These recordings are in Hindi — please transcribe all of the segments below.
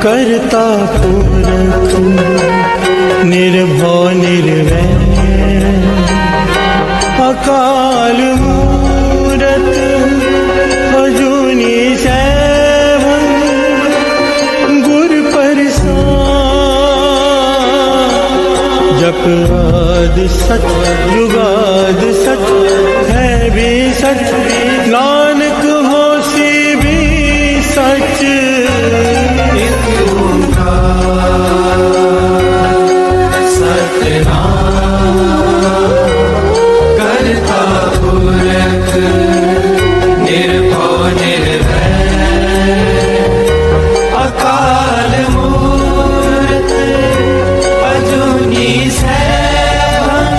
करता पुरख निर्भव निर्वैर अकाल मूरत अजूनी सैभं गुर प्रसाद जप आदि सच जुगाद सच है भी सच नानक होसी भी सच करता पुरख निर्भव निर्वैर अकाल मूरत अजूनी सैभं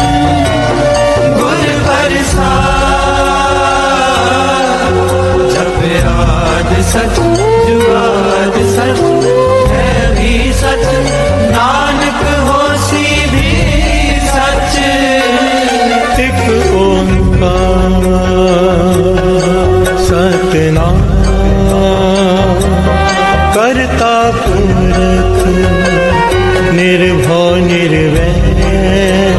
गुर प्रसाद जप आदि सच जुगाद सच है भी सच नानक होसी भी सच। एक ओंकार सतनाम करता पुरख निर्भव निर्वैर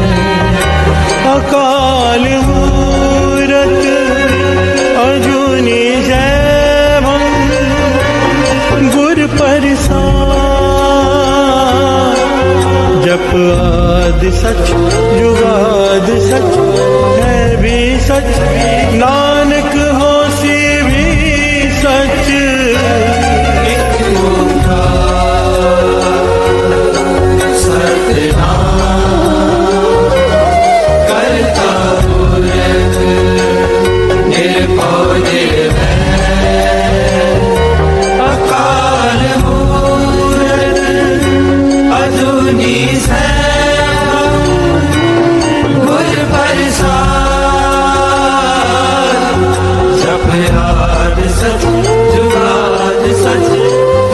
अकाल मूरत अजूनी सैभं गुर प्रसाद जप आदि सच जुगाद सच है भी सच नानक होसी भी सच। एक ओंकार सतनाम करता पुरख निर्भव निर्वैर अकाल मूरत अजूनी सैभं गुर प्रसाद जप आदि सच जुगाद सच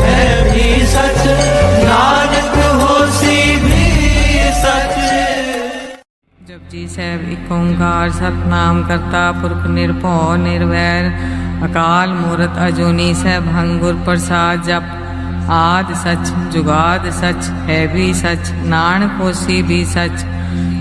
है भी सच नानक होसी भी सच। जपजी ਸਾਹਿਬ ਇੱਕ ਓੰਕਾਰ ਸਤਨਾਮ ਕਰਤਾ ਪੁਰਖ ਨਿਰਭਉ ਨਿਰਵੈਰ ਅਕਾਲ ਮੂਰਤ ਅਜੂਨੀ ਸੈਭੰ ਗੁਰ ਪ੍ਰਸਾਦ ਜਪ ਆਦ ਸਚ ਜੁਗਾਦ ਸਚ ਹੈ ਵੀ ਸਚ ਨਾਨਕ ਹੋਸੀ ਵੀ ਸਚ।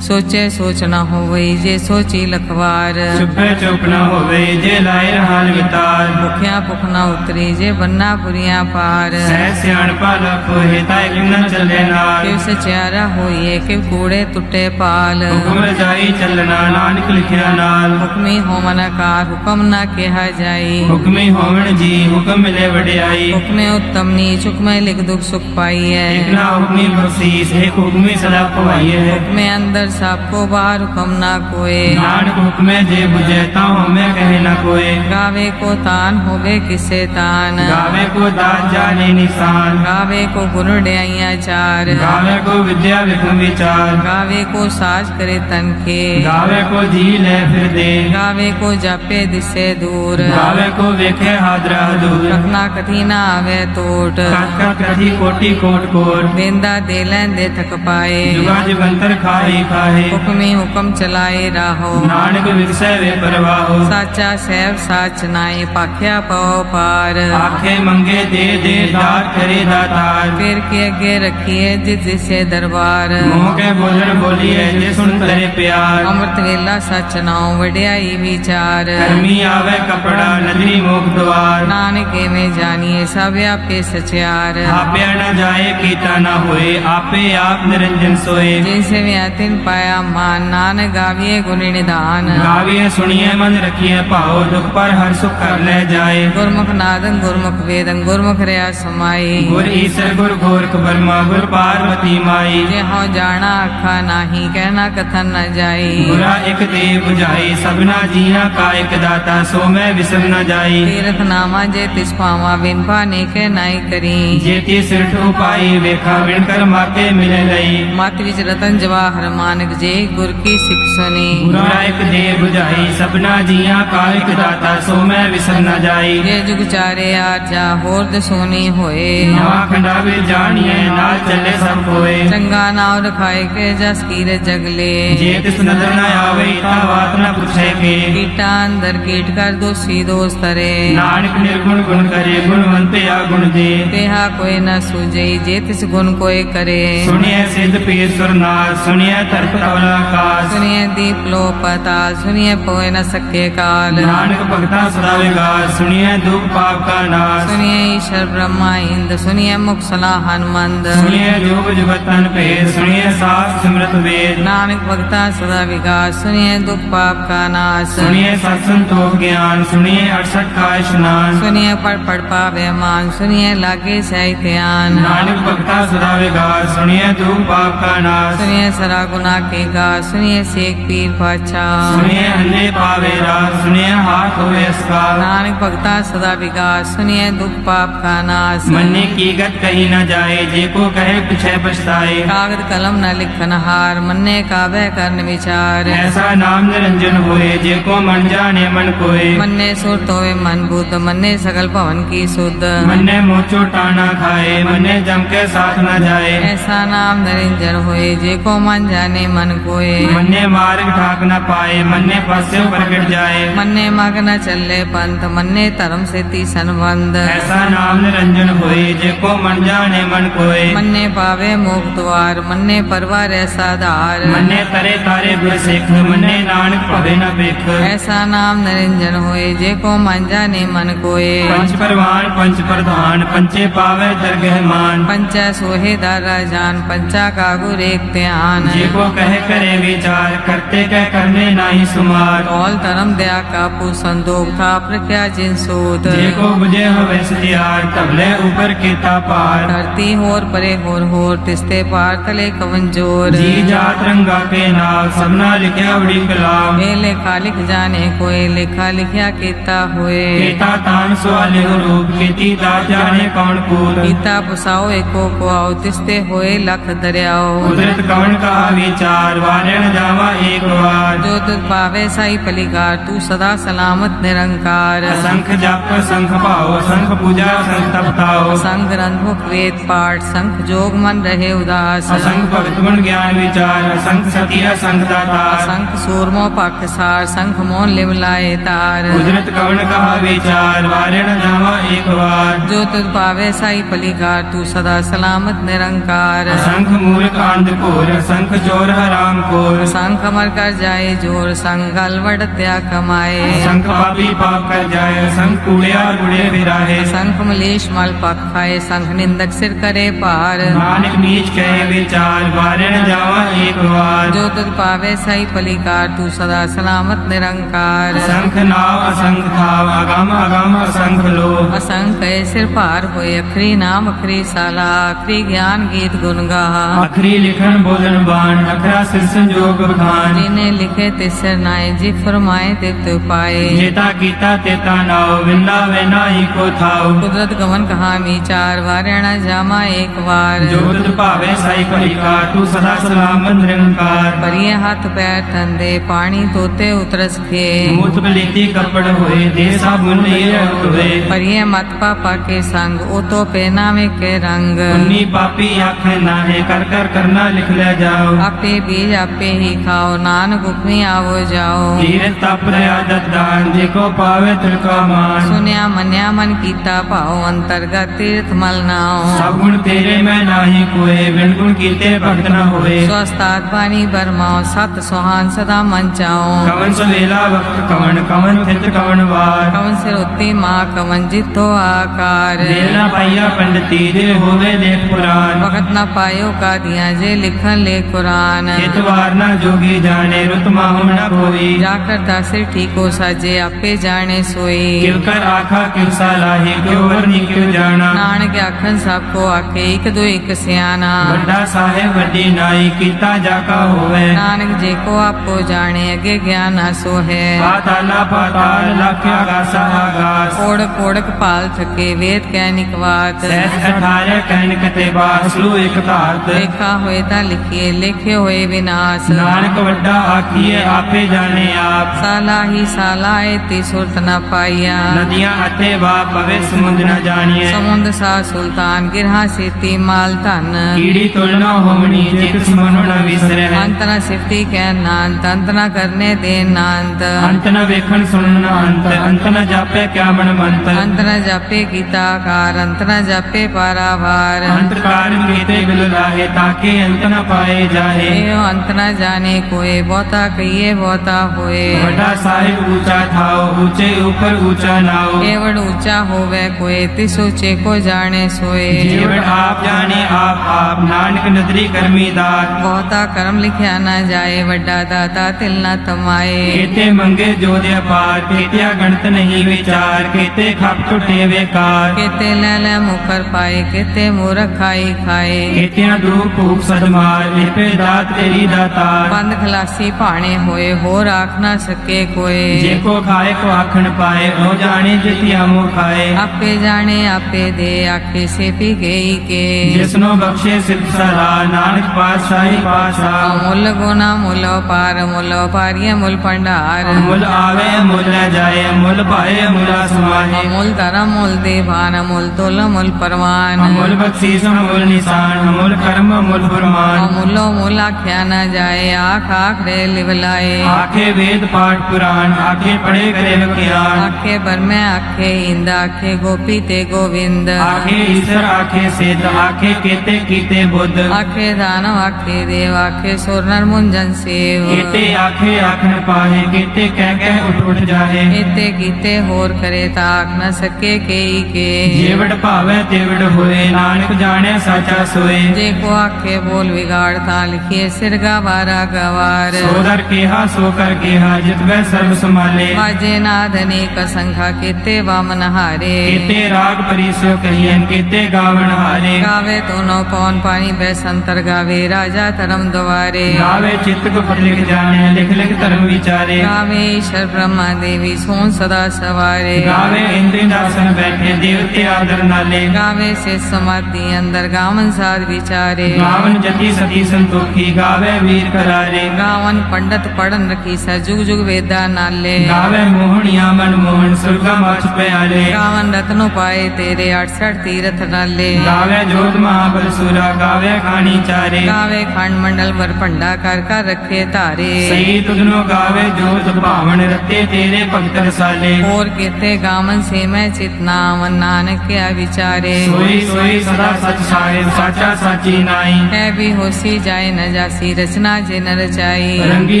ਸੋਚੇ ਸੋਚ ਨਾ ਹੋਵੇ ਜੇ ਸੋਚੀ ਲਖਵਾਰ ਚੁੱਪੇ ਚੁੱਪ ਨਾ ਹੋਵੇ ਜੇ ਲਾਏ ਰਹਾਨ ਵਿਤਾਰ ਭੁਖਿਆ ਭੁਖ ਨਾ ਉਤਰੀ ਜੇ ਬੰਨਾ ਪੁਰੀਆਂ ਪਾਰ ਸਹਿ ਸਿਆਣਪਾ ਲਖ ਹੋਏ ਤਾਇ ਕਿਮ ਨ ਚੱਲੇ ਨਾਲ ਕਿਵ ਸਚਿਆਰਾ ਹੋਈਏ ਕਿਵ ਕੂੜੇ ਟੁੱਟੇ ਪਾਲ ਹੁਕਮ ਰਜਾਈ ਚੱਲਣਾ ਨਾਨਕ ਲਿਖਿਆ ਨਾਲ ਹੁਕਮੀ ਹੋਵਨ ਆਕਾਰ ਹੁਕਮ ਨਾ ਕਿਹਾ ਜਾਈ ਹੁਕਮੀ ਹੋਵਣ ਜੀ ਹੁਕਮ ਮਿਲੇ ਵਡਿਆਈ ਹੁਕਮੇ ਉੱਤਮ ਨੀਚ ਹੁਕਮੇ ਲਿਖ ਦੁਖ ਸੁਖ ਪਾਈਐ ਇਕ ਨਾ ਹੁਕਮੀ ਬਖਸ਼ੀਸ ਇੱਕ ਹੁਕਮੀ ਸਦਾ ਪਵਾਈਐ ਹੁਕਮੇ ਅੰਦਰ ਸਭ ਕੋ ਬਾਹਰ ਹੁਕਮ ਨਾ ਕੋਏ ਨਾਨਕ ਹੁਕਮੇ ਜੇ ਬੁਝੈ ਤਾਂ ਹਉਮੈ ਕਹੇ ਨਾ ਕੋਏ ਗਾਵੇ ਕੋ ਤਾਨ ਹੋਵੇ ਕਿਸੇ ਤਾਨ ਗਾਵੇ ਕੋ ਦਾਤ ਜਾਣੇ ਨਿਸ਼ਾਨ ਗਾਵੇ ਕੋ ਗੁਰ ਵਡਿਆਈਆਂ ਚਾਰ ਗਾਵੇ ਕੋ ਵਿਦਿਆ ਵਿਖਮ ਵਿਚਾਰ ਗਾਵੇ ਕੋ ਸਾਜ ਕਰੇ ਤਨ ਕੇ ਗਾਵੇ ਕੋ ਜੀ ਲੈ ਫਿਰ ਦੇ ਗਾਵੇ ਕੋ ਜਾਪੇ ਦਿਸੇ ਦੂਰ ਗਾਵੇ ਕੋ ਵੇਖੇ ਹਾਦਰਾ ਹਦੂਰ ਰਖਨਾ ਕਥੀ ਨਾ ਆਵੇ ਟੋਟ ਕਥ ਕਥੀ ਕੋਟੀ ਕੋਟ ਕੋਟ ਦੇਂਦਾ ਦੇ ਲੈਂਦੇ ਥਕ ਪਾਏ ਜੁਗਾ ਜੁਗੰਤਰ ਖਾਹੀ ਖਾਹੇ ਹੁਕਮੀ ਹੁਕਮ ਚਲਾਏ ਰਾਹੋ ਨਾਨਕ ਵਿਗਸੈ ਵੇ ਪਰਵਾਹੋ ਸਾਚਾ ਸਹਿਬ ਸਾਚ ਨਾਏ ਪਾਖਿਆ ਪਉ ਪਾਰ ਆਖੇ ਮੰਗੇ ਦੇ ਦੇ ਦਾਤ ਕਰੇ ਦਾਤਾਰ ਫਿਰ ਕੇ ਅੱਗੇ ਰੱਖੀਏ ਜਿਸ ਜਿਸੇ ਦਰਬਾਰ ਮੋਹ ਕੇ ਬੋਲਣ ਬੋਲੀਏ ਜੇ ਸੁਣ ਤਰੇ ਪਿਆਰ ਅੰਮ੍ਰਿਤ ਵੇਲਾ ਸਚ ਨਾਉ ਵਡਿਆਈ ਵਿਚਾਰ ਕਰਮੀ ਆਵੇ ਕਪੜਾ ਨਦਰੀ ਮੋਖ ਦਵਾਰ ਨਾਨਕ ਐਵੇਂ ਜਾਣੀਏ ਸਭ ਆਪੇ ਸਚਿਆਰ ਆਪਿਆ ਨ ਜਾਏ ਕੀਤਾ ਨ ਹੋਏ ਆਪੇ ਆਪ ਨਿਰੰਜਨ ਸੋਏ ਜੈਸੇ ਵਿਆ ਤਿਨ ਪਾਇਆ ਮਾਨ ਨਾਨਕ ਗਾਵੀਏ ਗੁਣ ਨਿਧਾਨ ਗਾਵੀਏ ਸੁਣੀਏ ਮਨ ਰਖੀਏ ਭਾਉ ਦੁਖ ਪਰ ਹਰ ਸੁਖ ਕਰ ਲੈ ਜਾਏ ਗੁਰਮੁਖ ਨਾਦੰ ਗੁਰਮੁਖ ਵੇਦੰ ਗੁਰਮੁਖ ਰਿਆ ਸਮਾਈ ਗੁਰ ਈਸਰ ਗੁਰ ਗੋਰਖ ਬਰਮਾ ਗੁਰ ਪਾਰਵਤੀ ਮਾਈ ਜੇ ਹਉ ਜਾਣਾ ਆਖਾ ਨਾਹੀ ਕਹਿਣਾ ਕਥਨ ਨ ਜਾਈ ਗੁਰਾ ਇਕ ਦੇ 부ਝਾਈ ਸਭਨਾ ਜੀਆਂ ਕਾ ਇਕ ਦਾਤਾ ਸੋ ਮੈਂ ਵਿਸਰ ਨ ਜਾਈ ਤੀਰਥ ਨਾਮਾ ਜੇ ਤਿਸ ਪਾਵਾ ਬਿਨ ਭਾਨੇ ਕੇ ਨਾਈ ਕਰੀ ਜੇ ਤੀ ਸਿਰਠ ਉਪਾਈ ਵੇਖਾ ਵਿਣ ਕਰ ਮਾਤੇ ਮਿਲੇ ਲਈ ਮਤ ਵਿੱਚ ਰਤਨ ਜਵਾਹਰ पार मानक जे गुर की सिख सुनी ਗੁਰਾ ਇੱਕ ਦੇ 부ਝਾਈ ਸਭਨਾ ਜੀਆਂ ਕਾ ਇੱਕ ਦਾਤਾ ਸੋ ਮੈਂ ਵਿਸਰ ਨ ਜਾਈ ये जुग चारे आजा होर दसोनी होए ਨਵਾਂ ਖੰਡਾ ਵੇ ਜਾਣੀਏ ਨਾਲ ਚੱਲੇ ਸਭ ਕੋਏ चंगा नाव रखाए के जस कीर जगले ਜੇ ਤਿਸ ਨਦਰ ਨ ਆਵੇ ਤਾਂ ਬਾਤ ਨ ਪੁੱਛੇ ਕੇ कीटा अंदर कीट कर दोषी दोष तरे ਨਾਨਕ ਨਿਰਗੁਣ ਗੁਣ ਕਰੇ ਗੁਣਵੰਤੇ ਆ ਗੁਣ ਦੇ तेहा कोई न सूझई जे तिस गुण कोई करे ਸੁਣਿਐ ਸਿੱਧ ਪੀਰ ਸੁਰਨਾਥ ਸੁਣਿਐ ਤਰਪ ਤਵਲਾ ਆਕਾਸ਼ सुनिए दीप लो पताल सुनिए पोए न सके काल ਨਾਨਕ ਭਗਤਾ ਸਦਾ ਵਿਗਾਸ ਸੁਣਿਐ ਦੁਖ ਪਾਪ ਕਾ ਨਾਸ਼ सुनिए ईश्वर ब्रह्मा इंद सुनिए मुख सलाह हनुमंद ਸੁਣਿਐ ਜੋਗ ਜੁਗਤਨ ਭੇਦ ਸੁਣਿਐ ਸਾਸ ਸਿਮਰਤ ਵੇਦ नानक भक्ता सदा विकास सुनिए दुख पाप का नाश ਸੁਣਿਐ ਸਤ ਸੰਤੋਖ ਗਿਆਨ ਸੁਣਿਐ 68 ਕਾ ਇਸ਼ਨਾਨ सुनिए पढ़ पावे मान सुनिए लागे सही ध्यान ਨਾਨਕ ਭਗਤਾ ਸਦਾ ਵਿਗਾਸ ਸੁਣਿਐ ਦੁਖ ਪਾਪ ਕਾ ਨਾਸ਼ सुनिए सरा गुना के गा सुनिए सेक पीर पाछा ਸੁਣਿਐ ਅੰਨੇ ਪਾਵੇ ਰਾਸ ਸੁਣਿਐ ਹਾਥ ਹੋਵੇ ਅਸਕਾ नानक भक्ता सदा विकास सुनिए दुख पाप का नाश ਮੰਨੇ ਕੀ ਗਤ ਕਹੀ ਨ ਜਾਏ ਜੇ ਕੋ ਕਹੇ ਪਿਛੇ ਪਛਤਾਏ कागद कलम न लिखन हार मन्ने काबे करन विचार ਐਸਾ ਨਾਮ ਨਿਰੰਜਨ ਹੋਏ ਜੇ ਕੋ ਮਨ ਜਾਣੇ ਮਨ ਕੋਏ मन्ने सुरत होवे मन बुद्ध मन्ने सकल भवन की सुध ਮੰਨੇ ਮੋਚੋ ਟਾਣਾ ਖਾਏ ਮੰਨੇ ਜਮ ਕੇ ਸਾਥ ਨ ਜਾਏ ऐसा नाम निरंजन होए जे को मन जाने मन कोए ਮੰਨੇ ਮਾਰਗ ਠਾਕ ਨ ਪਾਏ ਮੰਨੇ ਪਾਸੇ ਪ੍ਰਗਟ ਜਾਏ मन्ने मग न चले पंथ मन्ने धर्म से संबंध ਐਸਾ ਨਾਮ ਨਿਰੰਜਨ ਹੋਏ ਜੇ ਕੋ ਮਨ ਜਾਣੇ ਮਨ ਕੋਏ मन्ने पावे मोक्ष द्वार मन्ने परवार ऐसा धार ਮੰਨੇ ਤਰੇ ਤਾਰੇ ਗੁਰ ਸਿੱਖ ਮੰਨੇ ਨਾਨਕ ਭਵੇ ਨ ਵੇਖ ऐसा नाम निरंजन होए जे को मन जाने मन कोए ਪੰਚ ਪਰਵਾਨ ਪੰਚ ਪ੍ਰਧਾਨ ਪੰਚੇ ਪਾਵੇ ਦਰਗਹਿ ਮਾਨ पंचा सोहे दारा जान पंचा का गुर एक ध्यान ਜੇ ਕੋ ਕਹੇ ਕਰੇ ਵਿਚਾਰ ਕਰਤੇ ਕਹਿ ਕਰਨੇ ਨਾਹੀ ਸੁਮਾਰ कौल धर्म दया का संदोख था प्रख्या जिन सूत ਜੇ ਕੋ ਬੁਝੇ ਹੋਵੇ ਸਤਿਆਰ ਤਬਲੇ ਉਪਰ ਕੀਤਾ ਪਾਰ धरती होर परे होर तिस्ते पार तले कवन जोर ਜੀ ਜਾਤ ਰੰਗਾ ਕੇ ਨਾਮ ਸਭਨਾ ਲਿਖਿਆ ਬੜੀ ਕਲਾਮ ये लेखा लिख जाने कोई लेखा लिखया किता हुए ਕੀਤਾ ਤਾਨ ਸਵਾਲੇ ਰੂਪ ਕੀਤੀ ਦਾ ਜਾਣੇ ਕੌਣ ਕੂਲ गीता पुसाओ एको को आओ तिस्ते होए लख दरियाओ ਕੁਦਰਤ ਕਵਣ ਕਾ ਵਿਚਾਰ ਵਾਰਣ ਜਾਵਾ ਏਕ ਵਾਰ जो तुझ पावे साई पलिकार तू सदा सलामत निरंकार असंख जप असंख भाव असंख पूजा असंख तपताओ संग ग्रंथ मुख वेद पाठ संख जोग मन रहे उदास असंख भगत गुण ज्ञान विचार असंख सती असंख दातार संख सूरमो पख सार संख मोन लिव लाए तार कुदरत कवण कहा विचार वारण जावा एक बार जो तुझ पावे साई पलिकार तू सदा सलामत निरंकार असंख मूर्ख अंध घोर असंख चोर हराम खोर संख मर कर जाए जोर संग अलवट त्या कमाए असंख पापी पाप कर जाए असंख कूड़िया गुड़े फिराहे संख मलेश मल पख खाए संख निंदक सिर करे पार नानक नीच कहे विचार वारण जावा एक बार जो तुझ पावे साई पलिकार तू सदा सलामत निरंकार असंख नाव असंख थाव अगम अगम असंख लो असंख है सिर पार होए अखरी नाम अखरी साला अखरी ज्ञान गीत गुण गाहा अखरी लिखन बोलन बाण अखरा सिर संजोग बखान जिन्हें लिखे तिसर नाय जी फरमाए तित पाए जेता कीता तेता नाव विंदा वे नाही को थाव कुदरत गमन कहा विचार वारणा जामा एक बार जो तुझ भावे साई कलिका तू सदा सलामत निरंकार परिये हाथ पैर ठंडे पानी तोते उतरस खे मूत बलीती कपड़ होए दे साबुन ये होए परिये मत पापा के संग ओ तो पहनावे के रंग उन्नी पापी आखे नाहे कर कर करना लिख ले जाओ आपे बीज आपे ही खाओ नानक हुक्मी आवो जाओ धीरे तप आदत दान देखो पावे तिलका मान सुनिया मन्या मन कीता पाओ अंतर्गत तीर्थ मल नाओ सब गुण तेरे में नाही कोए बिन गुण कीते भक्त न होए स्वस्थात पानी बरमाओ सत सुहान सदा मन चाओ कवन सवेला वक्त कवन कवन थित कवन वार कवन सिर उत्ती माँ कवन जितो आकार देर न पाइया पंडिती जे होवे लेख पुराण वक्त न पायो का दिया जे लिखन ले कुरान हितवार न जोगी जाने रुत माहु न कोई। जाकर दासिर ठीको साजे आपे जाने सोई। किव कर आखा किव सलाही, क्यों वरनी क्यों जाना। नानक आखन सबको आखे एक दो एक सियाना। ਵੱਡਾ ਸਾਹਿਬ ਵੱਡੀ ਨਾਈ, ਕੀਤਾ ਜਾਕਾ ਹੋਵੇ। नानक जे को आपको जाने अगे ज्ञान आसो है। पाताला पाताल लख आगास आगास। ओढ़क ओढ़क पाल थके वेद कह निकवात। सहस 18 कहन कते बास, लू एक धारत। लेखा होए ता लिखिए लिखे होए विनाश। नानक ਵੱਡਾ ਆਖੀਏ ਆਪੇ ਜਾਣੇ ਆਪ। साला ही साला ते सुरत न पाइया। नदियां अते वा पवे समुद्र न जानिए। समुद्र सा सुल्तान गिरहा सेती माल धन। कीड़ी तुलना होमनी, चित समनो न विसरे। अंत न सिफती कह नानत, अंत न करने दे नानत। अंत न वेखन सुनना अंत, अंत न जापे क्या मन मंत। अंत न जापे गीता कार, अंत न जापे पारावार। अंत कारण कीते बिल राहे, ताके अंत न पाए जाहे। एहो अंत न जाने कोई, बहुता कहिए बहुता होए। ਵੱਡਾ ਸਾਹਿਬ ऊंचा थाओ, ऊंचे ऊपर ऊंचा नाओ। केवड़ ऊंचा होवे कोई, तिस ऊंचे को जाने सोए। जीवड़ आप जाने आप नानक नदरी करमी दात। बहुता कर्म लिखिया न जाए, वड्डा दाता तिल न तमाए। केते मंगे जो दे पार, केतिया गणत नहीं विचार। केते खप टुटे बेकार, केते ले मुकर पाए, केते मूर्ख खाई खाए। केतिया दूर भूख सदमार, लिपे दात तेरी दातार। बंद खलासी भाणे होए, होर आख न सके कोई। जेको खाए को आखन पाए, ओ जाने जितिया मुँह खाए। आपे जाने आपे दे, आखे से पी गई के। जिसनो बख्शे सिद्ध सलाह, नानक पातशाही पातशाह। मुल गुना मुल पार, मुल पारिय मुल भंडार। मुल आवे मुल न जाए, मुल पाए मुला समाहे। अमूल धर्म मूल देवान, अमूल तुल मूल परवान। अमूल बख्शीस अमूल निशान, अमूल कर्म अमूल फरमान। अमूलो मूल आख्या न जाए, आख आख रे लिवलाए। आखे वेद पाठ पुराण, आखे पढ़े करे ज्ञान। आखे बरमे आखे इंद, आखे गोपी ते गोविंद। आखे ईश्वर आखे सिद्ध, आखे केते कीते बुद्ध। आखे दानव आखे देव, आखे सुर नर मुंजन सेव। केते आखे आखन पाहे, केते कह उठ जाहे। एते कीते होर करे ताक न सके केई के। जेवड़ भावे तेवड़ होए, नानक जाने साचा सोए। जे को आखे बोल बिगाड़ ता लिखिए सिर गवारा गवार। सोदर केहा सो कर केहा, जितवे सर्व संभाले। बाजे नाद अनेक संख्या केते वामन हारे। केते राग परिसो कहियन, केते गावन हारे। गावे दोनों पौन पानी बैसंतर गावे, राजा धर्म द्वारे। गावे चित्त को पढ़ लिख जाने, लिख लिख धर्म विचारे। गावे ईश्वर ब्रह्मा देवी सोन सदा सवारे। गावे इंद्र दासन बैठे, देवते आदर नाले। गावे से समाधि अंदर गावन साध विचारे। गावन जति सती संतोखी, गावे वीर करारे। गावन पंडित पढ़न रखी सा जुग जुग वेदा नाले। गावे मोहनिया मन मोहन, सुरगा माछ प्याले। गावन रत्नो पाए तेरे 68 तीरथ नाले। गावे जोत महाबल सुरा, गावे खानी चारे। गावे खंड मंडल पर भंडा कर रखे तारे। सही तुदनो गावे जोत भावन, रते तेरे भक्त रसाले। और केते गावन से मैं चितनावन, नानक क्या विचारे। सोई सोई सदा सच साहिब, साचा साची नाई। है भी होसी जाए न जासी, रचना जे न रचाई। रंगी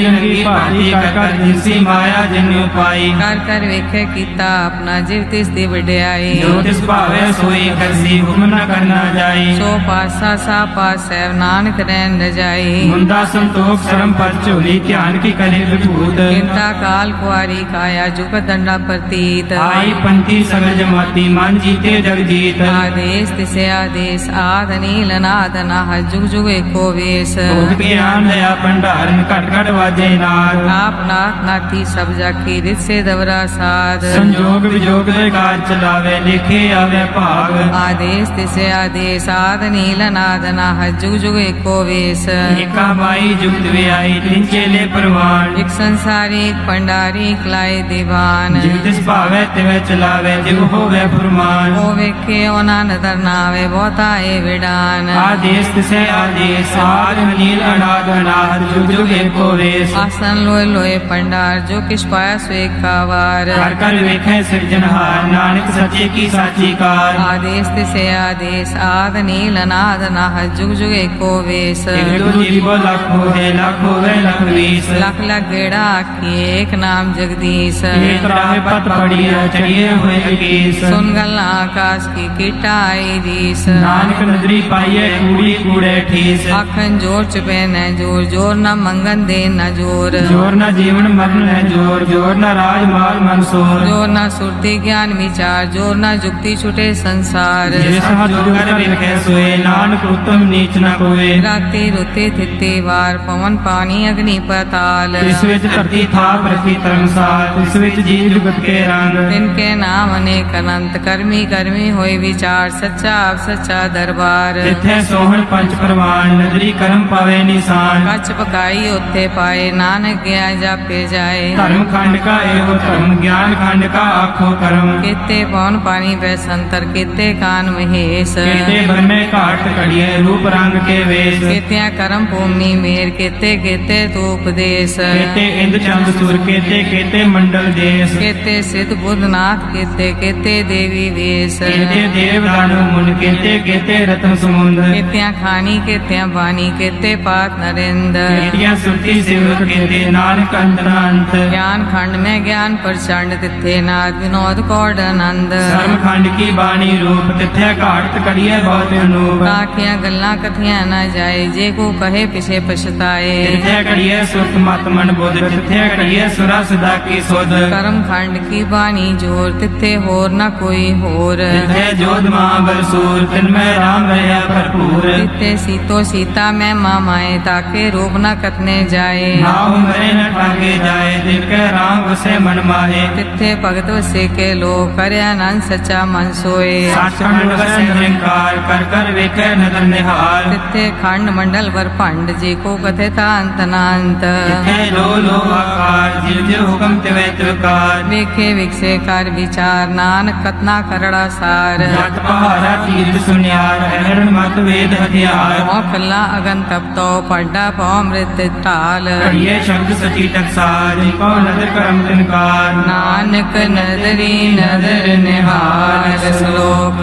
रंगी भांति कर जिनसी माया जिन्नु पाई। कर वेखे कीता अपना जीव तिस दी वड्याई। जो तिस भावे सोई करसी, हुक्म न करना जाई। सो पासा सा पास है नानक रैन न जाई। मुंदा संतोख शरम पर झोली, ध्यान की करे विभूत। चिंता काल कुआरी काया, जुग दंडा प्रतीत। आई पंथी सगल जमाती, मान जीते जग जीत। आदेश तिसे आदेश, आद नील नाद नाह, जुग जुग एको वेश। भोग ज्ञान दया भंडारन, कट कट वाजे नाद। आप नाथ नाथी सब जाकी, रित से दवरा साध। संजोग विजोग दे कार चलावे, लिखे आवे भाग। आदेश तिसे आदेश, आद नील नाद नाह, जुग जुग एको वेश। एका बाई जुगत वे आई, तिन चेले परवान। एक संसारी एक पंडारी एक लाए दीवान। जिव तिस भावे तिवे चलावे, जिव होवे फुरमान। ओ वेखे ओना नदर नावे, बहुता ए विडान। आदेश तिसे आदेश, आद नील अनाद अनाहत, जुग जुग एको वेश। आसन लोए लोए पंडार, जो किस पाया सो एक कावार। कर कर वेखे सिरजनहार, नानक सच्चे की साची कार। आदेश तिसे आदेश, आद नील नाद नाह, जुग जुग एको वेश। एक दो जीवो लख होए, लख होवे लख वीस। लख लख गेड़ा आखी, एक नाम जगदीश। एक राह पत पड़ी है, चढ़िए हुए अकीस। सुन गल आकाश की कीटा आई रीस। नानक नजरी पाइये, कूड़ी कूड़े ठीस। आखन जोर चुपे न जोर, जोर न मंगन दे न जोर। जोर जोर न जीवन मरण है जोर, जोर न राज माल मनसोर। जोर न सुरती ज्ञान विचार, जोर न जुक्ति छुटे संसार। जिस जो कर वेखे सोए, नानक उत्तम नीच न कोय। राते रुते थिते वार, पवन पानी अग्नि पताल। इस विच धरती थाप रखी धर्मसाल, इस विच जीव जुगत के रंग। तिनके नाम अनेक अनंत, करमी करमी होय विचार, सच्चा आप सच्चा दरबार। तिथे सोहन पंच प्रमाण, नजरी कर्म पावे निशान। कच पकाई उत्थे पाए, नानक गया जापे जाए। धर्म खंड का एहो धर्म, ज्ञान खंड का आखो कर्म। केते पवन पानी बैसंतर, केते कान महेश। केते ब्रह्मे घाट कड़िए, रूप रंग के वेश। केत्या करम भूमि मेर, केते केते तो उपदेश। केते इंद्र चंद सुर, केते केते मंडल देश। केते सिद्ध बुद्धनाथ, केते केते देवी वेश। केते देव दानव मुन, केते केते रत्न समुंद। केत्या खानी केत्या बानी, केते पात नरेंद्र। केतिया सुरती सेवक, केते नानक अंतरांत। ज्ञान खंड में ज्ञान प्रचंड, तिथे नाद विनोद कौड आनंद। धर्म खंड की बाणी रूप, तिथे घाट कड़िए बहुत अनूप। काखियां गल्ला कथियां न जाए, जे को कहे पिछे पछताए। तिथे कड़िए सुख मत मन बुध, तिथे कड़िए सुरा सदा की सुध। कर्म खंड की बानी जोर, तिथे होर न कोई होर। तिथे जोध महाबल सूर, तिनमें राम रहा भरपूर। तिथे सीतो सीता में मामाए, ताके रूप न कथने जाए। नाहु मरे न ठाके जाए, तिनके राम वसे मन माहे। तिथे भगत वसे के लोग, करे आनंद सच्चा मन सोए। सचखंड वसे निरंकार, कर कर वेखे नदर निहाल। तिथे खंड मंडल वर भंड, जे को कथे ता अंत नांत। तिथे लो लो आकार, जिव जिव हुकम तिवे तिवकार। वेखे विकसे कर विचार, नानक कतना करड़ा सार। जट पहाड़ा तीर्थ सुनियार, हरण मत वेद हथियार। मोह कल्ला अगन तप तो, पड्डा पौ मृत ताल। कड़िए शब्द सची टकसार, जिको नदर करम तिनकार। नानक नदरी नदर निहार, श्लोक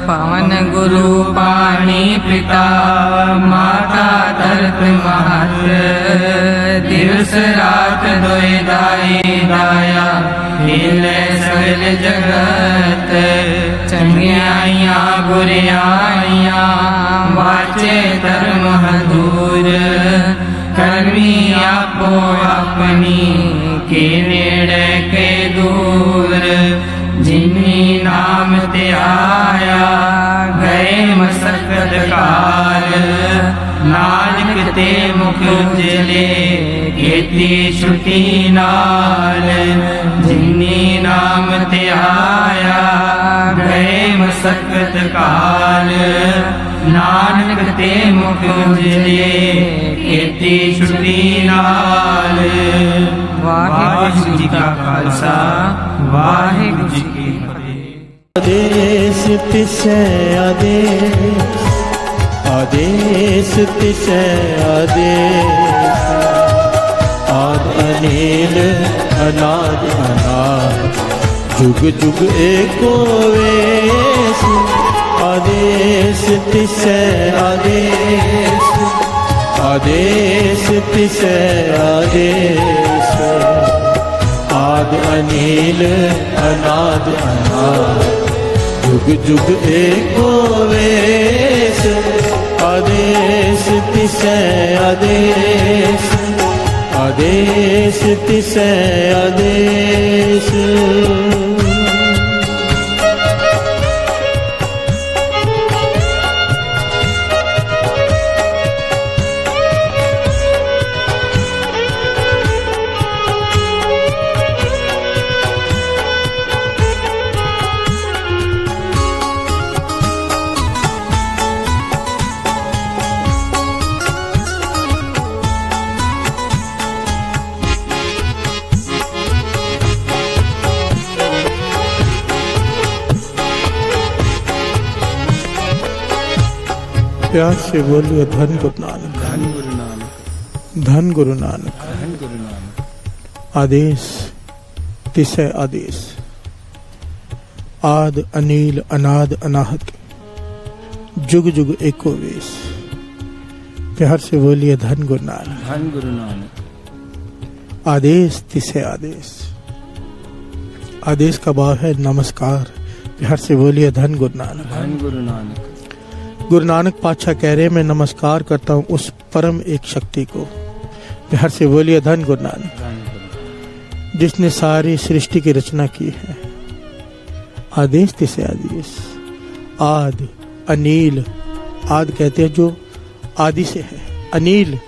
पवन गुरु पानी पिता। माता धरत महत, दिवस रात दोय दाई दाया। हिले सगल जगत, चंगियाइया बुरियाइया। वाचे धर्म हदूर, करमी आपो अपनी। के नेड़े के दूर, जिन्नी नाम ते आया। गए मसकत काल, नानक ते मुख उजले। केती छुटी नाल, जिन्नी नाम ते आया। गए मसकत काल, नानक ते मुख उजले। केती छुटी नाल। वाहिगुरु जी का खालसा, वाहिगुरु जी की फतेह। आदेश तिसै आदेश, आदेश तिसै आदेश। आद अनील अनाद अनाद, जुग जुग एको वेश। आदेश तिसै आदेश, आदेश तिसै आदेश। आद अनील अनाद अनाद, जुग जुग एको वेश। आदेश तिसै आदेश, आदेश तिसै आदेश। प्यार से बोलिए धन गुरु नानक, धन गुरु नानक, धन गुरु नानक, धन गुरु नानक। आदेश तिसै आदेश, आद अनील अनाद अनाहत, जुग जुग एको वेश। प्यार से बोलिए धन गुरु नानक, धन गुरु नानक। आदेश तिसै आदेश। आदेश का भाव है नमस्कार। प्यार से बोलिए धन गुरु नानक, धन गुरु नानक। गुरु नानक पातशाह कह रहे मैं नमस्कार करता हूँ उस परम एक शक्ति को प्यार से बोलिए धन गुरु नानक। जिसने सारी सृष्टि की रचना की है, आदेश तिसे आदेश, आद अनील, आद कहते हैं जो आदि से है, अनील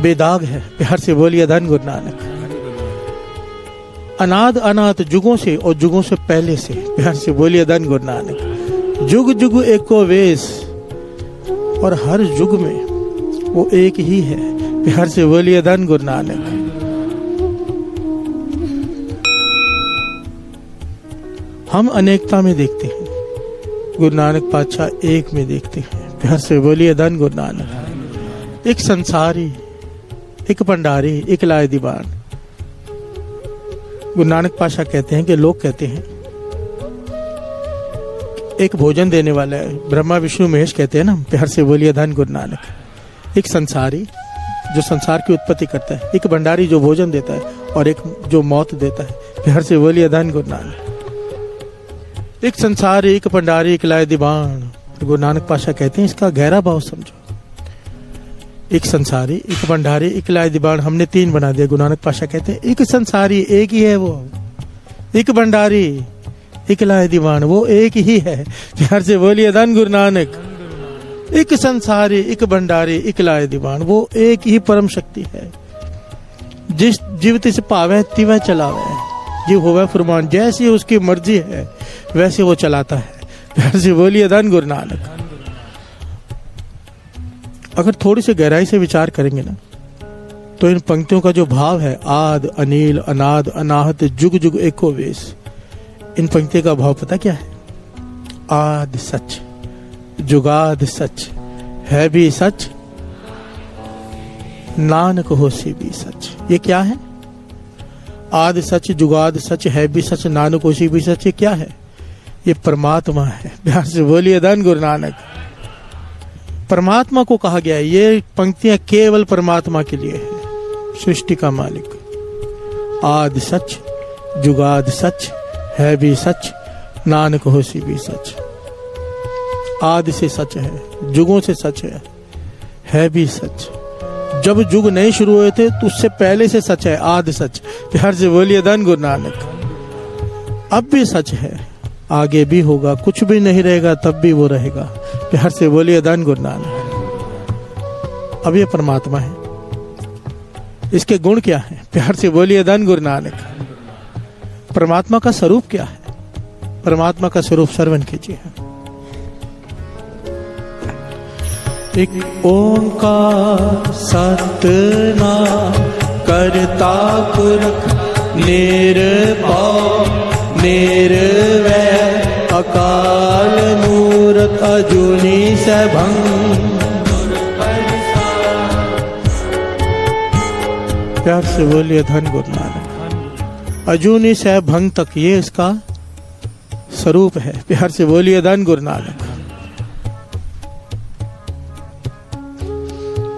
बेदाग है, प्यार से बोलिए धन गुरु नानक। अनाद अनाथ जुगों से और जुगों से पहले से, प्यार से बोलिए धन गुरु नानक। जुग जुग एको वेश, और हर युग में वो एक ही है, प्यार से बोलिए धन गुरु नानक। हम अनेकता में देखते हैं, गुरु नानक पातशाह एक में देखते हैं, प्यार से बोलिए धन गुरु नानक। एक संसारी, एक भंडारी, एक लाए दीवान। गुरु नानक पातशाह कहते हैं कि लोग कहते हैं एक भोजन देने वाला है, ब्रह्मा विष्णु महेश कहते हैं ना, प्यार से बोलिए धन गुरु नानक। एक संसारी जो संसार की उत्पत्ति करता है, एक भंडारी जो भोजन देता है, और एक जो मौत देता है, प्यार से बोलिए धन गुरु नानक। एक संसारी, एक भंडारी, एक लाए दीवान। गुरु नानक पातशाह कहते हैं इसका गहरा भाव समझो। एक संसारी, एक भंडारी, एक लाए दीवान, हमने तीन बना दिया। गुरु नानक पातशाह कहते हैं एक संसारी एक ही है वो, एक भंडारी एक लाए दीवान वो एक ही है, प्यार से बोलिए धन गुरु नानक। एक संसारी, एक भंडारी, एक लाए दीवान वो एक ही परम शक्ति है। जिस जीव तिस पावे तिवह चलावे, जीव होवे फरमान, जैसी उसकी मर्जी है वैसे वो चलाता है, प्यार से बोलिए धन गुरु नानक। अगर थोड़ी सी गहराई से विचार करेंगे ना, तो इन पंक्तियों का जो भाव है, आद अनील अनाद अनाहत जुग जुग एको वेश, इन पंक्तियों का भाव पता क्या है? आद सच, जुगाद सच, है भी सच, नानक होसी भी सच। ये क्या है? आद सच, जुगाद सच, है भी सच, नानक होसी भी सच। ये क्या है? ये परमात्मा है, प्यार से बोलिए धन गुरु नानक। परमात्मा को कहा गया है, ये पंक्तियां केवल परमात्मा के लिए है, सृष्टि का मालिक। आद सच, जुगाद सच, है भी सच, नानक होसी भी सच। आदि से सच है, जुगों से सच है भी सच। जब जुग नहीं शुरू हुए थे तो उससे पहले से सच है, आदि सच, प्यार से बोलिए धन गुरु नानक। अब भी सच है, आगे भी होगा, कुछ भी नहीं रहेगा तब भी वो रहेगा, प्यार से बोलिए धन गुरु नानक। अब ये परमात्मा है, इसके गुण क्या है? प्यार से बोलिए धन गुरु नानक। परमात्मा का स्वरूप क्या है? परमात्मा का स्वरूप श्रवण कीजिए। एक ओंकार सतनाम करता पुरख निर्भव निर्वैर अकाल मूरत अजूनी सैभं। प्यार से बोलिए धन गुरु नानक। अजूनी सैभं तक ये इसका स्वरूप है, प्यार से बोलिए धन गुरु नानक।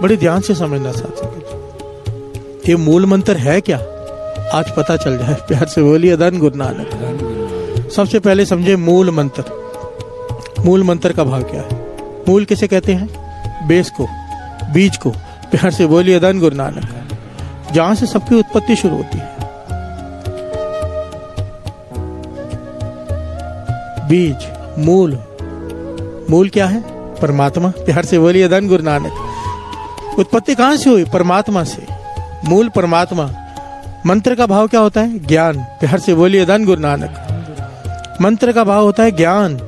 बड़े ध्यान से समझना साथियों, ये मूल मंत्र है क्या? आज पता चल जाए, प्यार से बोलिए धन गुरु नानक। सबसे पहले समझे मूल मंत्र। मूल मंत्र का भाव क्या है? मूल किसे कहते हैं? बेस को, बीज को, प्यार से बोलिए धन गुरु नानक। जहां से सबकी उत्पत्ति शुरू होती है, बीज, मूल। मूल क्या है? परमात्मा, प्यार से बोलिए धन गुरु नानक। उत्पत्ति कहां से हुई? परमात्मा से, मूल परमात्मा। मंत्र का भाव क्या होता है? ज्ञान, प्यार से बोलिए धन गुरु नानक। मंत्र का भाव होता है ज्ञान।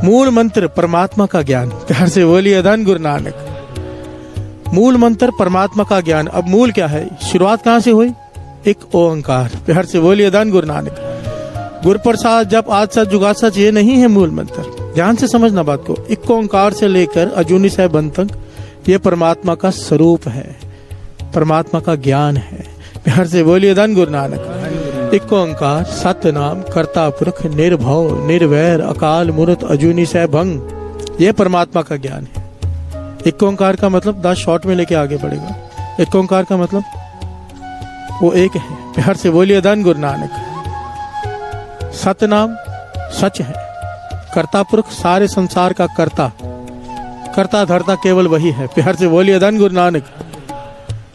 मूल मंत्र परमात्मा का ज्ञान, प्यार से बोलिए धन गुरु नानक। मूल मंत्र परमात्मा का ज्ञान। अब मूल क्या है? शुरुआत कहां से हुई? एक ओंकार, प्यार से बोलिए धन गुरु नानक। गुरु प्रसाद जब आज सच जुगाद सच, ये नहीं है मूल मंत्र। ध्यान से समझना बात को। एक ओंकार से लेकर अजूनी सैभं तक ये परमात्मा का स्वरूप है, परमात्मा का ज्ञान है, प्यार से बोलिए धन गुरु नानक। एक ओंकार सतनाम करता पुरख निर्भव निर्वैर अकाल मूरत अजूनी सैभं, ये परमात्मा का ज्ञान है। एक ओंकार का मतलब 10 शॉर्ट में लेके आगे बढ़ेगा। एक ओंकार का मतलब वो एक है, प्यार से बोलिए धन गुरु नानक। सतनाम सच है, कर्ता पुरख सारे संसार का कर्ता, करता धरता केवल वही है। प्यार से बोलिए धन गुरु नानक।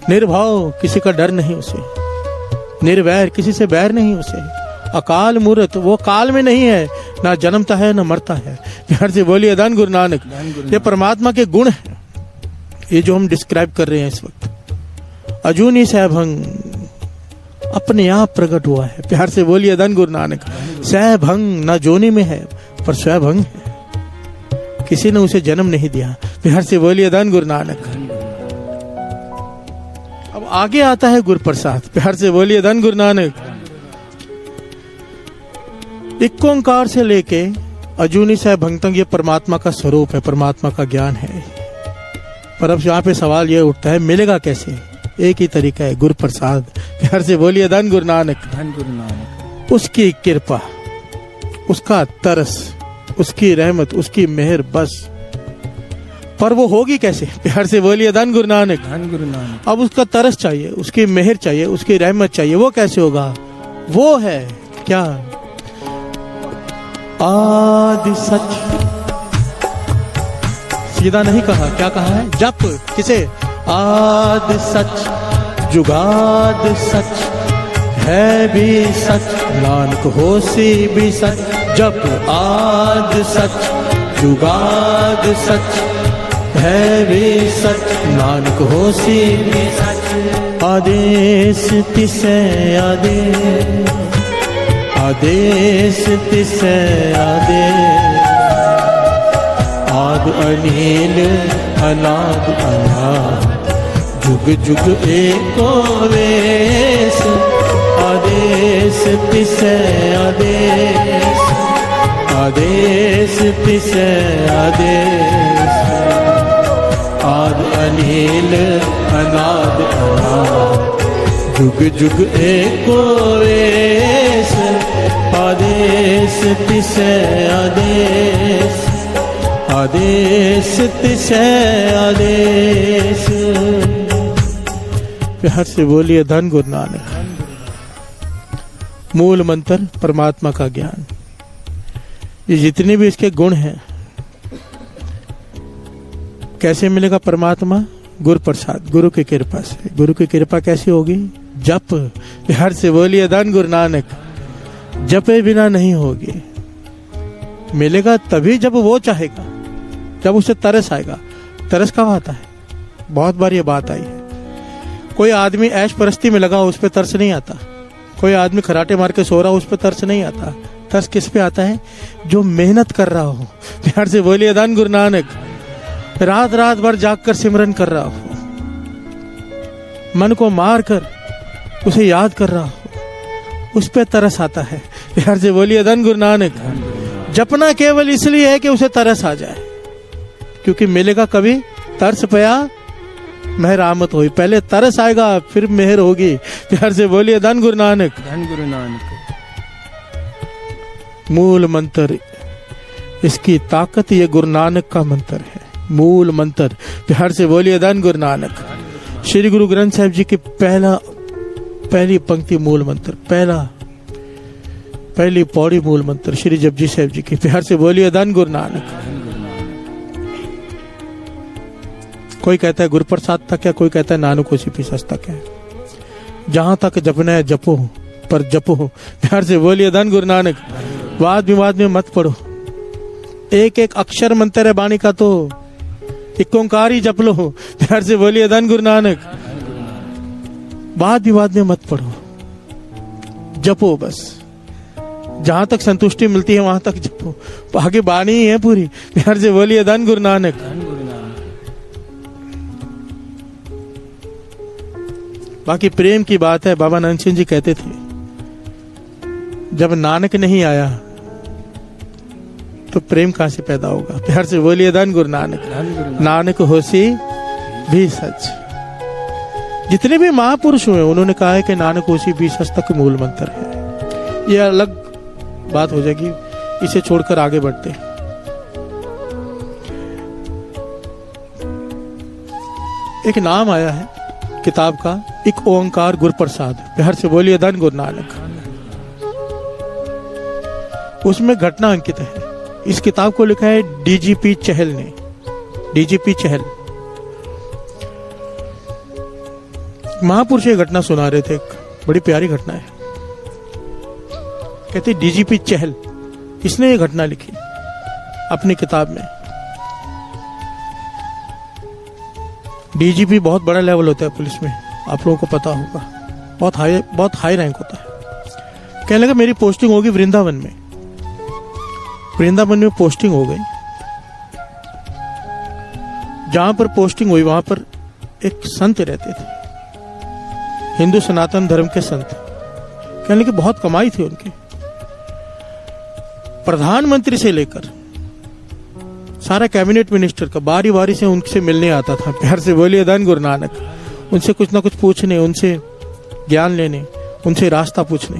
निर्भाव, किसी का डर नहीं उसे। निर्वैर, किसी से बैर नहीं उसे। अकाल मूर्त, वो काल में नहीं है, ना जन्मता है ना मरता है। प्यार से बोलिए धन गुरु नानक। ये परमात्मा के गुण हैं, ये जो हम डिस्क्राइब कर रहे हैं इस वक्त। अजूनी सहभंग, अपने आप प्रकट हुआ है। प्यार से बोलिए धन गुरु नानक। सहभंग, ना जोनी में है पर सहभंग है, किसी ने उसे जन्म नहीं दिया। प्यार से बोलिए धन गुरु नानक। अब आगे आता है गुरु प्रसाद। प्यार से बोलिए धन गुरु नानक। एक ओंकार से लेके अजूनी सहभंग तक ये परमात्मा का स्वरूप है, परमात्मा का ज्ञान है। पर अब यहाँ पे सवाल ये उठता है, मिलेगा कैसे? एक ही तरीका है, गुरु प्रसाद। प्यार से बोलिए धन गुरु नानक। धन गुरु नानक। उसकी कृपा, उसका तरस, उसकी रहमत, उसकी मेहर, बस। पर वो होगी कैसे? प्यार से बोलिए धन गुरु नानक। धन गुरु नानक। अब उसका तरस चाहिए, उसकी मेहर चाहिए, उसकी रहमत चाहिए। वो कैसे होगा? वो है क्या? आदि सच। सीधा नहीं कहा, क्या कहा है? जप किसे? आद सच, जुगाद सच, है भी सच, नानक होसी भी सच। जप आद सच, जुगाद सच, है भी सच, नानक होसी भी सच। आदेश तिसे आदेश, आदेश तिसे आदेश। आद अनिल अनाद अनाद, जुग जुग एको वेश। आदेश तिसे आदेश, आदेश तिसे आदेश। आद अनिल अनाद अनाद, जुग जुग एको वेश। आदेश तिसे आदेश, आदेश तिसे आदेश। प्यार से बोलिए धन गुरु नानक। मूल मंत्र परमात्मा का ज्ञान। ये जितने भी इसके गुण हैं, कैसे मिलेगा परमात्मा? गुरु प्रसाद, गुरु की कृपा से। गुरु की कृपा कैसी होगी? जप। प्यार से बोलिए धन गुरु नानक। जपे बिना नहीं होगी। मिलेगा तभी जब वो चाहेगा, जब उसे तरस आएगा। तरस कब आता है? बहुत बार ये बात आई है। कोई आदमी ऐश परस्ती में लगा हो, उस पर तरस नहीं आता। कोई आदमी खराटे मार के सो रहा हो, उस पर तरस नहीं आता। तरस किस पे आता है? जो मेहनत कर रहा हो। प्यार से बोलिए धन गुरु नानक। रात रात भर जाग कर सिमरन कर रहा हो, मन को मार कर उसे याद कर रहा हो, उस पे तरस आता है। प्यार से बोलिए धन गुरु नानक। जपना केवल इसलिए है कि उसे तरस आ जाए, क्योंकि मिलेगा कभी? तरस पया मेहर आमत होई। पहले तरस आएगा फिर मेहर होगी। प्यार से बोलिए धन गुरु नानक। धन गुरु नानक। मूल मंत्र, इसकी ताकत ये गुरु नानक का मंत्र है। मूल मंत्र। प्यार से बोलिए धन गुरु नानक। श्री गुरु ग्रंथ साहिब जी की पहली पंक्ति मूल मंत्र, पहली पौड़ी मूल मंत्र श्री जपजी साहिब जी की। प्यार से बोलिए धन गुरु नानक। कोई कहता है गुरु प्रसाद तक है, कोई कहता है नानक होसी पीसस तक है। जहां तक जपना है जपो, पर जपो। प्यार से बोलिए धन गुरु नानक। वाद विवाद में मत पड़ो। एक एक अक्षर मंत्र है बाणी का, तो एक ओंकार ही जप लो। प्यार से बोलिए धन गुरु नानक। वाद विवाद में मत पड़ो, जपो बस। जहां तक संतुष्टि मिलती है वहां तक जपो। आगे बाणी ही है पूरी। प्यार से बोलिए धन गुरु नानक। बाकी प्रेम की बात है। बाबा नानक सिंह जी कहते थे, जब नानक नहीं आया तो प्रेम कहां से पैदा होगा? प्यार से बोलिए धन गुरु नानक। नानक होसी भी सच। जितने भी महापुरुष हुए उन्होंने कहा है कि नानक होसी भी सच तक मूल मंत्र है। ये अलग बात हो जाएगी, इसे छोड़कर आगे बढ़ते। एक नाम आया है किताब का, एक ओंकार गुरु प्रसाद। प्यार से बोलिए धन गुरु नानक। उसमें घटना अंकित है। इस किताब को लिखा है डीजीपी चहल ने। डीजीपी चहल महापुरुष ये घटना सुना रहे थे, एक बड़ी प्यारी घटना है। कहते डीजीपी चहल, इसने ये घटना लिखी अपनी किताब में। डीजीपी बहुत बड़ा लेवल होता है पुलिस में, आप लोगों को पता होगा, बहुत हाई रैंक होता है। कहने लगा मेरी पोस्टिंग होगी वृंदावन में। वृंदावन में पोस्टिंग हो गई। जहां पर पोस्टिंग हुई वहां पर एक संत रहते थे, हिंदू सनातन धर्म के संत। कहने लगे बहुत कमाई थी उनकी, प्रधानमंत्री से लेकर सारा कैबिनेट मिनिस्टर का बारी बारी से उनसे मिलने आता था। प्यार से बोलिए धन गुरु नानक। उनसे कुछ ना कुछ पूछने, उनसे ज्ञान लेने, उनसे रास्ता पूछने।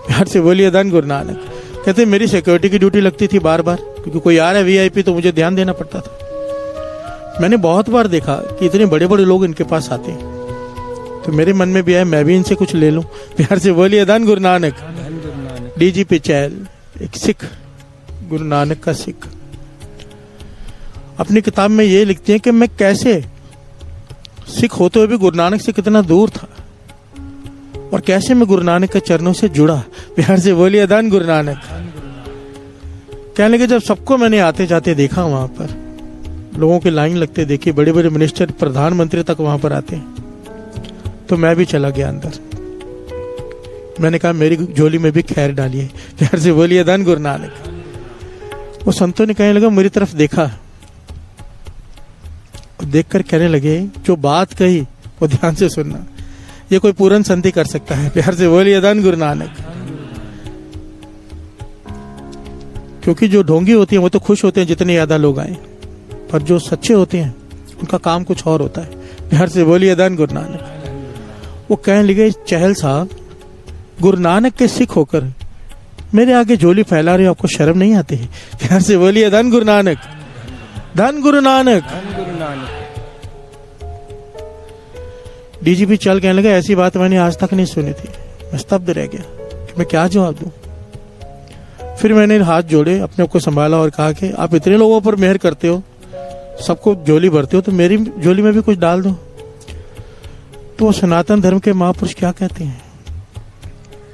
प्यार से बोलिए धन गुरु नानक। कहते मेरी सिक्योरिटी की ड्यूटी लगती थी बार बार, क्योंकि कोई आ रहा है वीआईपी तो मुझे ध्यान देना पड़ता था। मैंने बहुत बार देखा कि इतने बड़े बड़े लोग इनके पास आते हैं, तो मेरे मन में भी आया मैं भी इनसे कुछ ले लूं। प्यार से बोलिए धन गुरु नानक। डीजीपी चहल एक सिख, गुरु नानक का सिख, अपनी किताब में ये लिखते हैं कि मैं कैसे सिख होते हुए भी गुरु नानक से कितना दूर था और कैसे मैं गुरु नानक के चरणों से जुड़ा। प्यार से बोलिए धन गुरु नानक। कहने लगे जब सबको मैंने आते जाते देखा, वहां पर लोगों की लाइन लगते देखी, बड़े बड़े मिनिस्टर प्रधानमंत्री तक वहां पर आते हैं, तो मैं भी चला गया अंदर। मैंने कहा मेरी झोली में भी खैर डालिए। प्यार से बोलिए धन गुरु नानक। वो संतों ने कहने लगा मेरी तरफ देखा, देखकर कहने लगे जो बात कही वो ध्यान से सुनना, ये कोई पूर्ण संत ही कर सकता है। प्यार से बोलिए धन गुरु नानक। क्योंकि जो ढोंगी होती है वो तो खुश होते हैं जितने ज्यादा लोग आए, पर जो सच्चे होते हैं उनका काम कुछ और होता है। प्यार से बोलिए धन गुरु नानक। वो कहने लगे चहल साहब, गुरु नानक के सिख होकर मेरे आगे झोली फैला रहे हो, आपको शर्म नहीं आती? प्यार से बोलिए धन गुरु नानक। धन गुरु नानक। डीजीपी चल कहने लगा ऐसी बात मैंने आज तक नहीं सुनी थी। मैं स्तब्ध रह गया कि मैं क्या जवाब दूं। फिर मैंने हाथ जोड़े, अपने आप को संभाला और कहा कि आप इतने लोगों पर मेहर करते हो, सबको झोली भरते हो, तो मेरी झोली में भी कुछ डाल दो। तो सनातन धर्म के महापुरुष क्या कहते हैं?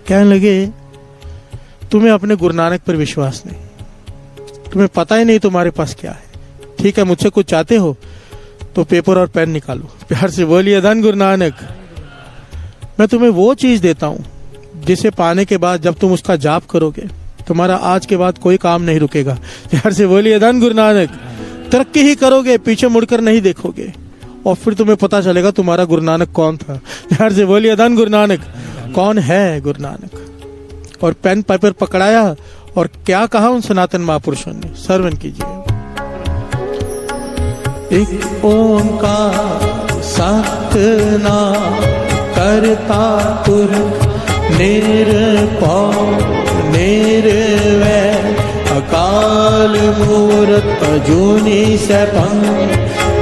कहने लगे तुम्हें अपने गुरु नानक पर विश्वास नहीं, तुम्हें पता ही नहीं तुम्हारे पास क्या है। ठीक है, मुझसे कुछ चाहते हो तो पेपर और पेन निकालो। प्यार से बोलिए धन गुरु नानक। मैं तुम्हें वो चीज देता हूं जिसे पाने के बाद जब तुम उसका जाप करोगे तुम्हारा आज के बाद कोई काम नहीं रुकेगा। प्यार से बोलिए धन गुरु नानक। तरक्की ही करोगे, पीछे मुड़कर नहीं देखोगे, और फिर तुम्हें पता चलेगा तुम्हारा गुरु नानक कौन था। प्यार से बोलिए धन गुरु नानक। कौन है गुरु नानक? और पेन पेपर पकड़ाया और क्या कहा उन सनातन महापुरुषों ने, श्रवण कीजिए। एक ओंकार सतनाम करता पुरख निर्भय निर्वैर अकाल मूरत अजूनी सैभं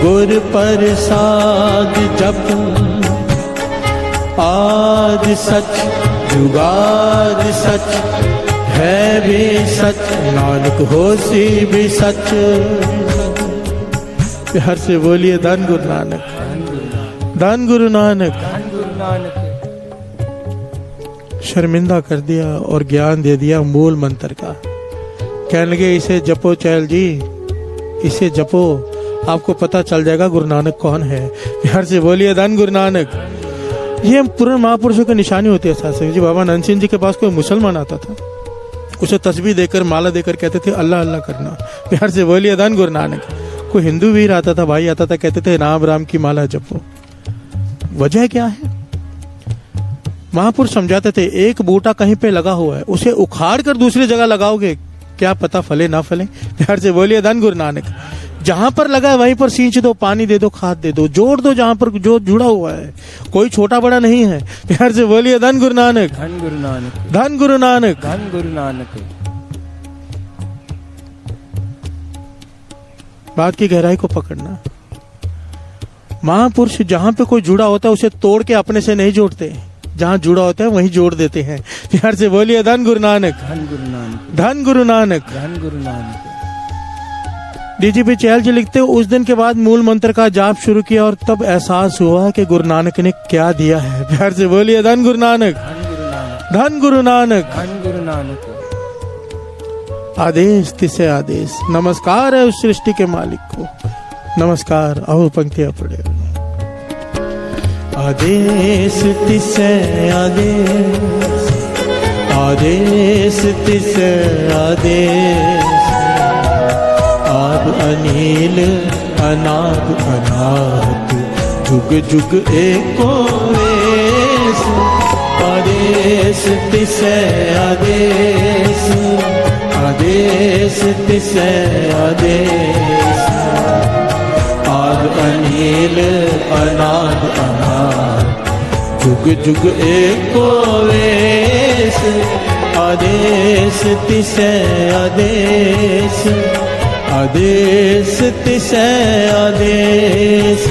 गुर प्रसाद जप आद सच जुगाद सच है भी सच नानक होसी भी सच। प्यार से बोलिए धन गुरु नानक। धन गुरु नानक। शर्मिंदा कर दिया और ज्ञान दे दिया मूल मंत्र का। कहने लगे इसे जपो चहल जी, इसे जपो, आपको पता चल जाएगा गुरु नानक कौन है। प्यार से बोलिए धन गुरु नानक। ये पूर्ण महापुरुषों की निशानी होती है। शास्त्री जी, बाबा नंद सिंह जी के पास कोई मुसलमान आता था, उसे तस्बीह देकर माला देकर कहते थे अल्लाह अल्लाह करना। प्यार से बोलिए धन गुरु नानक। कोई हिंदू वीर आता था, भाई आता था, कहते थे राम राम की माला जपो। वजह क्या है? महापुरुष समझाते थे एक बूटा कहीं पे लगा हुआ है, उसे उखाड़ कर दूसरी जगह लगाओगे, क्या पता फले ना फले। प्यार से बोलिए धन गुरु नानक। जहां पर लगा है वहीं पर सींच दो, पानी दे दो, खाद दे दो, जोड़ दो जहां पर जो जुड़ा हुआ है, कोई छोटा बड़ा नहीं है। प्यार से बोलिए धन गुरु नानक। धन गुरु नानक। धन गुरु नानक। धन गुरु नानक। बात की गहराई को पकड़ना। महापुरुष जहां पे कोई जुड़ा होता है उसे तोड़ के अपने से नहीं जोड़ते, जहां जुड़ा होता है वहीं जोड़ देते हैं। प्यार से बोलिए धन गुरु नानक। धन गुरु नानक। धन गुरु नानक। धन गुरु नानक। डीजीपी चहल जी लिखते हैं, उस दिन के बाद मूल मंत्र का जाप शुरू किया और तब एहसास हुआ कि गुरु नानक ने क्या दिया है। प्यार से बोलिए धन गुरु नानक, धन गुरु नानक, धन गुरु नानक। आदेश तिसे आदेश। नमस्कार है उस सृष्टि के मालिक को, नमस्कार। आओ पंक्तियां पढ़े। आदेश तिसे आदेश, आदेश तिसे आदेश। आद अनिल अनाद अनाहत, जुग जुग एको वेश। आदेश तिसे आदेश, आदेश तिसे आदेश। आद अनिल अनाद अनाहत, जुग जुग एको वेश। आदेश तिसे आदेश, आदेश तिसे आदेश।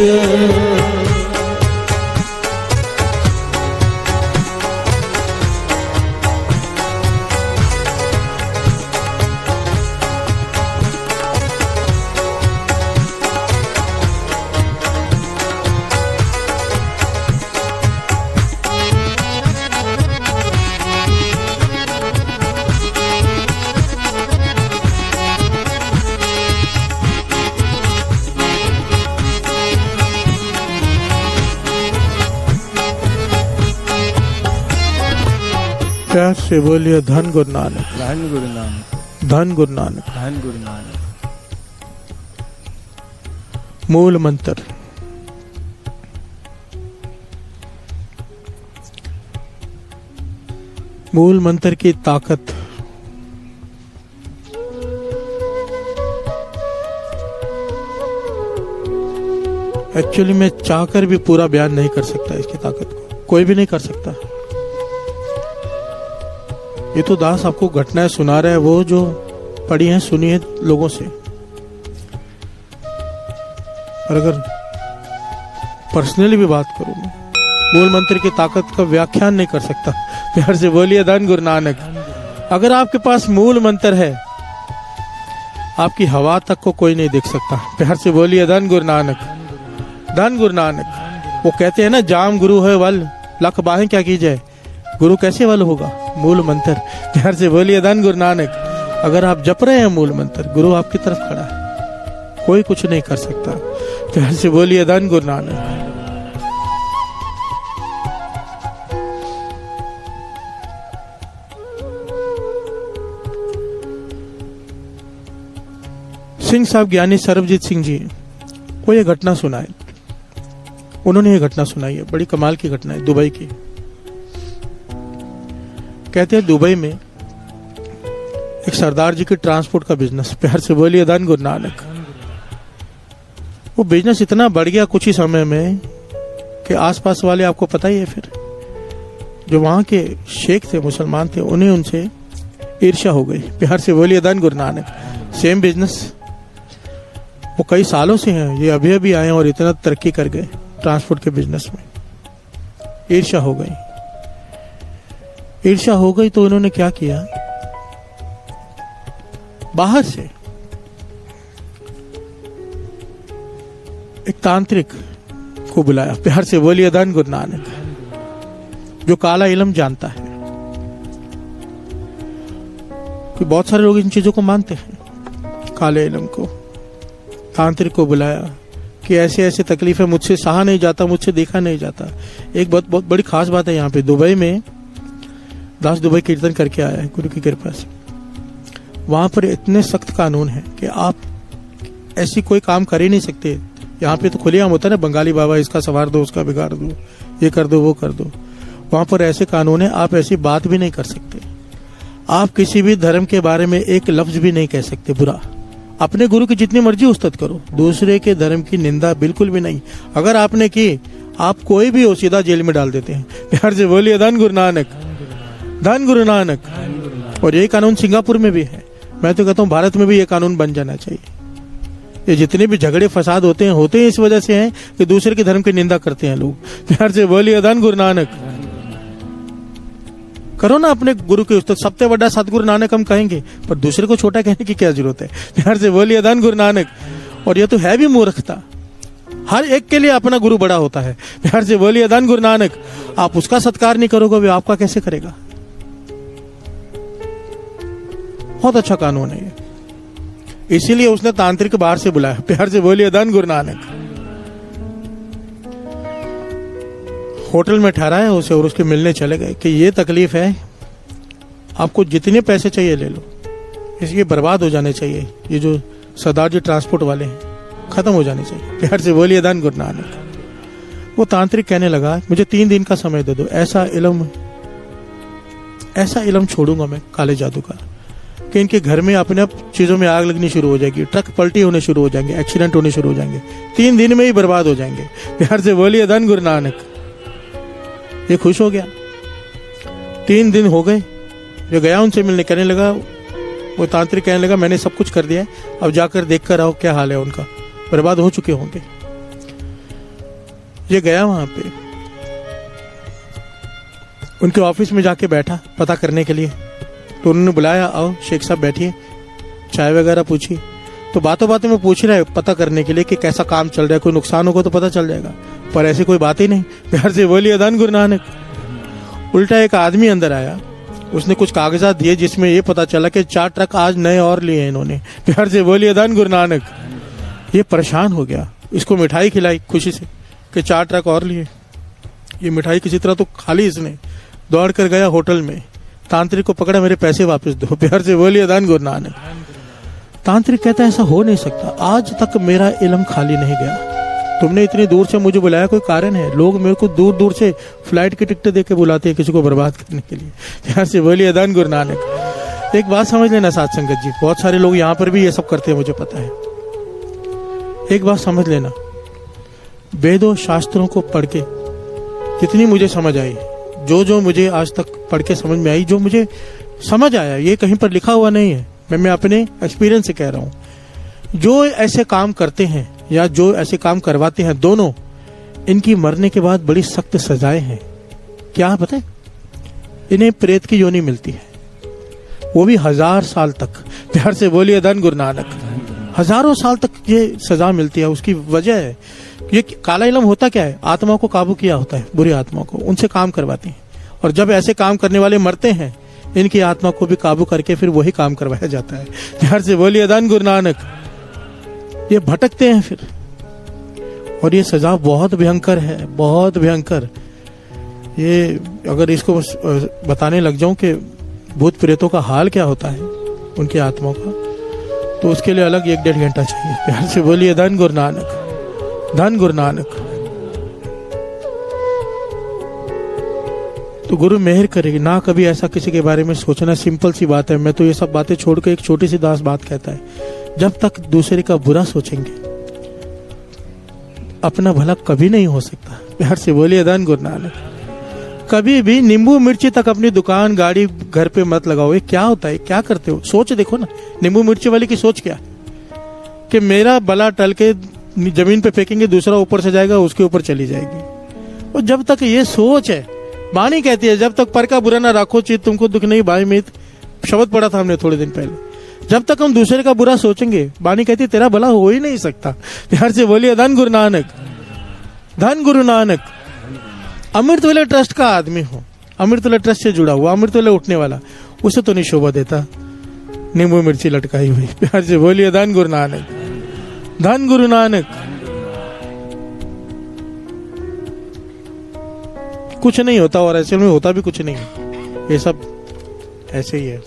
प्यार से बोलिए धन गुरु नानक, धन गुरु नानक, धन गुरु नानक। धन गुरु नानक। मूल मंत्र। मूल मंत्र की ताकत। एक्चुअली मैं चाहकर भी पूरा बयान नहीं कर सकता इसकी ताकत को, कोई भी नहीं कर सकता। ये तो दास आपको घटनाएं सुना रहा है, वो जो पढ़ी हैं सुनी है लोगों से। और अगर पर्सनली भी बात करूं मैं, मूल मंत्र की ताकत का व्याख्यान नहीं कर सकता। प्यार से बोलिए धन गुरु नानक। अगर आपके पास मूल मंत्र है, आपकी हवा तक को कोई नहीं देख सकता। प्यार से बोलिए धन गुरु नानक, धन गुरु नानक। वो कहते हैं ना, जाम गुरु है वल, लख बाहें क्या की जाए। गुरु कैसे वल होगा? मूल मंत्र। प्यार से बोलिए धन गुरु नानक। अगर आप जप रहे हैं मूल मंत्र, गुरु आपकी तरफ खड़ा है, कोई कुछ नहीं कर सकता। प्यार से बोलिए धन गुरु नानक। सिंह साहब, ज्ञानी सरबजीत सिंह जी, वो ये घटना सुनाए। उन्होंने ये घटना सुनाई है, बड़ी कमाल की घटना है, दुबई की। कहते हैं दुबई में एक सरदार जी की ट्रांसपोर्ट का बिजनेस। प्यार से बोलिए धन गुरु नानक। वो बिजनेस इतना बढ़ गया कुछ ही समय में कि आसपास वाले, आपको पता ही है, फिर जो वहां के शेख थे, मुसलमान थे, उन्हें उनसे ईर्ष्या हो गई। प्यार से बोलिए धन गुरु नानक। सेम बिजनेस वो कई सालों से हैं, ये अभी अभी आए और इतना तरक्की कर गए ट्रांसपोर्ट के बिजनेस में। ईर्ष्या हो गई, ईर्ष्या हो गई तो उन्होंने क्या किया, बाहर से एक तांत्रिक को बुलाया। प्यार से बोलिए धन गुरु नानक। जो काला इल्म जानता है, कि बहुत सारे लोग इन चीजों को मानते हैं, काले इल्म को। तांत्रिक को बुलाया कि ऐसे ऐसे तकलीफें, मुझसे सहा नहीं जाता, मुझसे देखा नहीं जाता। एक बहुत बड़ी खास बात है यहाँ पे, दुबई में दास दुबई कीर्तन करके आया है गुरु की कृपा से। वहां पर इतने सख्त कानून है कि आप ऐसी कोई काम कर ही नहीं सकते। यहाँ पे तो खुलेआम होता है ना, बंगाली बाबा इसका सवार दो, उसका बिगाड़ दो, ये कर दो, वो कर दो। वहां पर ऐसे कानून है, आप ऐसी बात भी नहीं कर सकते। आप किसी भी धर्म के बारे में एक लफ्ज भी नहीं कह सकते बुरा। अपने गुरु की जितनी मर्जी उस्तत करो, दूसरे के धर्म की निंदा बिल्कुल भी नहीं। अगर आपने की, आप कोई भी हो सीधा जेल में डाल देते हैं। प्यार से बोलिए धन गुरु नानक, धन गुरु नानक। और ये कानून सिंगापुर में भी है। मैं तो कहता हूँ भारत में भी ये कानून बन जाना चाहिए। ये जितने भी झगड़े फसाद होते हैं इस वजह से हैं कि दूसरे के धर्म की निंदा करते हैं लोग। प्यार से बोलिए धन गुरु नानक। करो ना अपने गुरु के उस्ताद। सबसे बड़ा सतगुरु नानक हम कहेंगे, पर दूसरे को छोटा कहने की क्या जरूरत है। प्यार से बोलिए धन गुरु नानक। और ये तो है भी मूर्खता, हर एक के लिए अपना गुरु बड़ा होता है। प्यार से बोलिए धन गुरु नानक। आप उसका सत्कार नहीं करोगे, वे आपका कैसे करेगा। बहुत अच्छा कानून है ये, इसीलिए उसने तांत्रिक बाहर से बुलाया। प्यार से बोलिए धन गुरु नानक। होटल में ठहराया उसे और उसके मिलने चले गए कि ये तकलीफ है, आपको जितने पैसे चाहिए ले लो, इसलिए बर्बाद हो जाने चाहिए। ये जो सरदार जी ट्रांसपोर्ट वाले हैं, खत्म हो जाने चाहिए। प्यार से बोलिए धन गुरु नानक। वो तांत्रिक कहने लगा, मुझे 3 दिन का समय दे दो, ऐसा इल्म छोड़ूंगा मैं काले जादू का कि इनके घर में अपने आप चीजों में आग लगनी शुरू हो जाएगी, ट्रक पलटी होने शुरू हो जाएंगे, एक्सीडेंट होने शुरू हो जाएंगे, 3 दिन में ही बर्बाद हो जाएंगे। प्यार से बोलिए धन गुरु नानक। ये खुश हो गया। 3 दिन हो गए, जो गया उनसे मिलने, कहने लगा, वो तांत्रिक कहने लगा, मैंने सब कुछ कर दिया है, अब जाकर देख कर आओ क्या हाल है उनका, बर्बाद हो चुके होंगे। ये गया वहां पे, उनके ऑफिस में जाके बैठा पता करने के लिए। तो उन्होंने बुलाया, आओ शेख साहब बैठिए, चाय वगैरह पूछी। तो बातों बातों में पूछ रहा है पता करने के लिए कि कैसा काम चल रहा है, कोई नुकसान होगा तो पता चल जाएगा, पर ऐसी कोई बात ही नहीं। प्यार से बोलिए धन गुरु नानक। उल्टा एक आदमी अंदर आया, उसने कुछ कागजात दिए जिसमें ये पता चला कि 4 ट्रक आज नए और लिए हैं इन्होंने। प्यार से बोलिए धन गुरु नानक। ये परेशान हो गया, इसको मिठाई खिलाई खुशी से कि 4 ट्रक और लिए। ये मिठाई किसी तरह तो खाली इसने, दौड़ कर गया होटल में, तांत्रिक को पकड़ा, मेरे पैसे वापस दो। प्यार से बोलिए धन गुरु नानक। तांत्रिक कहता है ऐसा हो नहीं सकता, आज तक मेरा इल्म खाली नहीं गया, तुमने इतनी दूर से मुझे बुलाया, कोई कारण है। लोग मेरे को दूर दूर से फ्लाइट की टिकट दे के बुलाते हैं किसी को बर्बाद करने के लिए। प्यार से बोलिए धन गुरु नानक। एक बात समझ लेना साथ संगत जी, बहुत सारे लोग यहाँ पर भी ये सब करते हैं, मुझे पता है। एक बात समझ लेना, वेदों शास्त्रों को पढ़ के जितनी मुझे समझ आई, जो मुझे आज तक पढ़ के समझ में आई, जो मुझे समझ आया, ये कहीं पर लिखा हुआ नहीं है, मैं अपने एक्सपीरियंस से कह रहा हूं। जो ऐसे काम करते हैं या जो ऐसे काम करवाते हैं, दोनों इनकी मरने के बाद बड़ी सख्त सजाएं हैं। क्या पता है, इन्हें प्रेत की योनि मिलती है, वो भी 1000 साल तक। प्यार से बोलिए धन गुरु नानक। हजारों साल तक ये सजा मिलती है। उसकी वजह है, ये काला इल्म होता क्या है, आत्माओं को काबू किया होता है, बुरी आत्माओं को, उनसे काम करवाते हैं। और जब ऐसे काम करने वाले मरते हैं, इनकी आत्मा को भी काबू करके फिर वही काम करवाया जाता है। प्यार से बोलिए धन गुरु नानक। ये भटकते हैं फिर, और ये सजा बहुत भयंकर है, बहुत भयंकर। ये अगर इसको बताने लग जाऊं कि भूत प्रेतों का हाल क्या होता है उनकी आत्माओं का, तो उसके लिए अलग 1-1.5 घंटा चाहिए। प्यार से बोलिए धन गुरु नानक, धन गुरु नानक। तो गुरु मेहर करेगी ना, कभी ऐसा किसी के बारे में सोचना। सिंपल सी बात है, मैं तो ये सब बातें छोड़ के एक छोटी सी दास बात कहता है, जब तक दूसरे का बुरा सोचेंगे अपना भला कभी नहीं हो सकता। प्यार से बोलिए धन गुरु नानक। कभी भी नींबू मिर्ची तक अपनी दुकान, गाड़ी, घर पे मत लगाओ। ये क्या होता है, क्या करते हो, सोच देखो ना। नींबू मिर्ची वाले की सोच क्या कि मेरा बला टल के जमीन पे फेंकेंगे, दूसरा ऊपर से जाएगा, उसके ऊपर चली जाएगी। और जब तक ये सोच है, वाणी कहती है, जब तक पर का बुरा ना राखो चित तुमको दुख नहीं भाई मीत, शब्द पढ़ा था हमने थोड़े दिन पहले। जब तक हम दूसरे का बुरा सोचेंगे, वाणी कहती है तेरा भला हो ही नहीं सकता। प्यार से बोलिए धन गुरु नानक, धन गुरु नानक। अमृतवेला ट्रस्ट का आदमी हो, अमृतवेला ट्रस्ट से जुड़ा हुआ, अमृतवेला उठने वाला, उसे तो नहीं शोभा देता नींबू मिर्ची लटकाई हुई। प्यार से बोलिए धन गुरु नानक, धन गुरु नानक। कुछ नहीं होता, और ऐसे में होता भी कुछ नहीं, ये सब ऐसे ही है।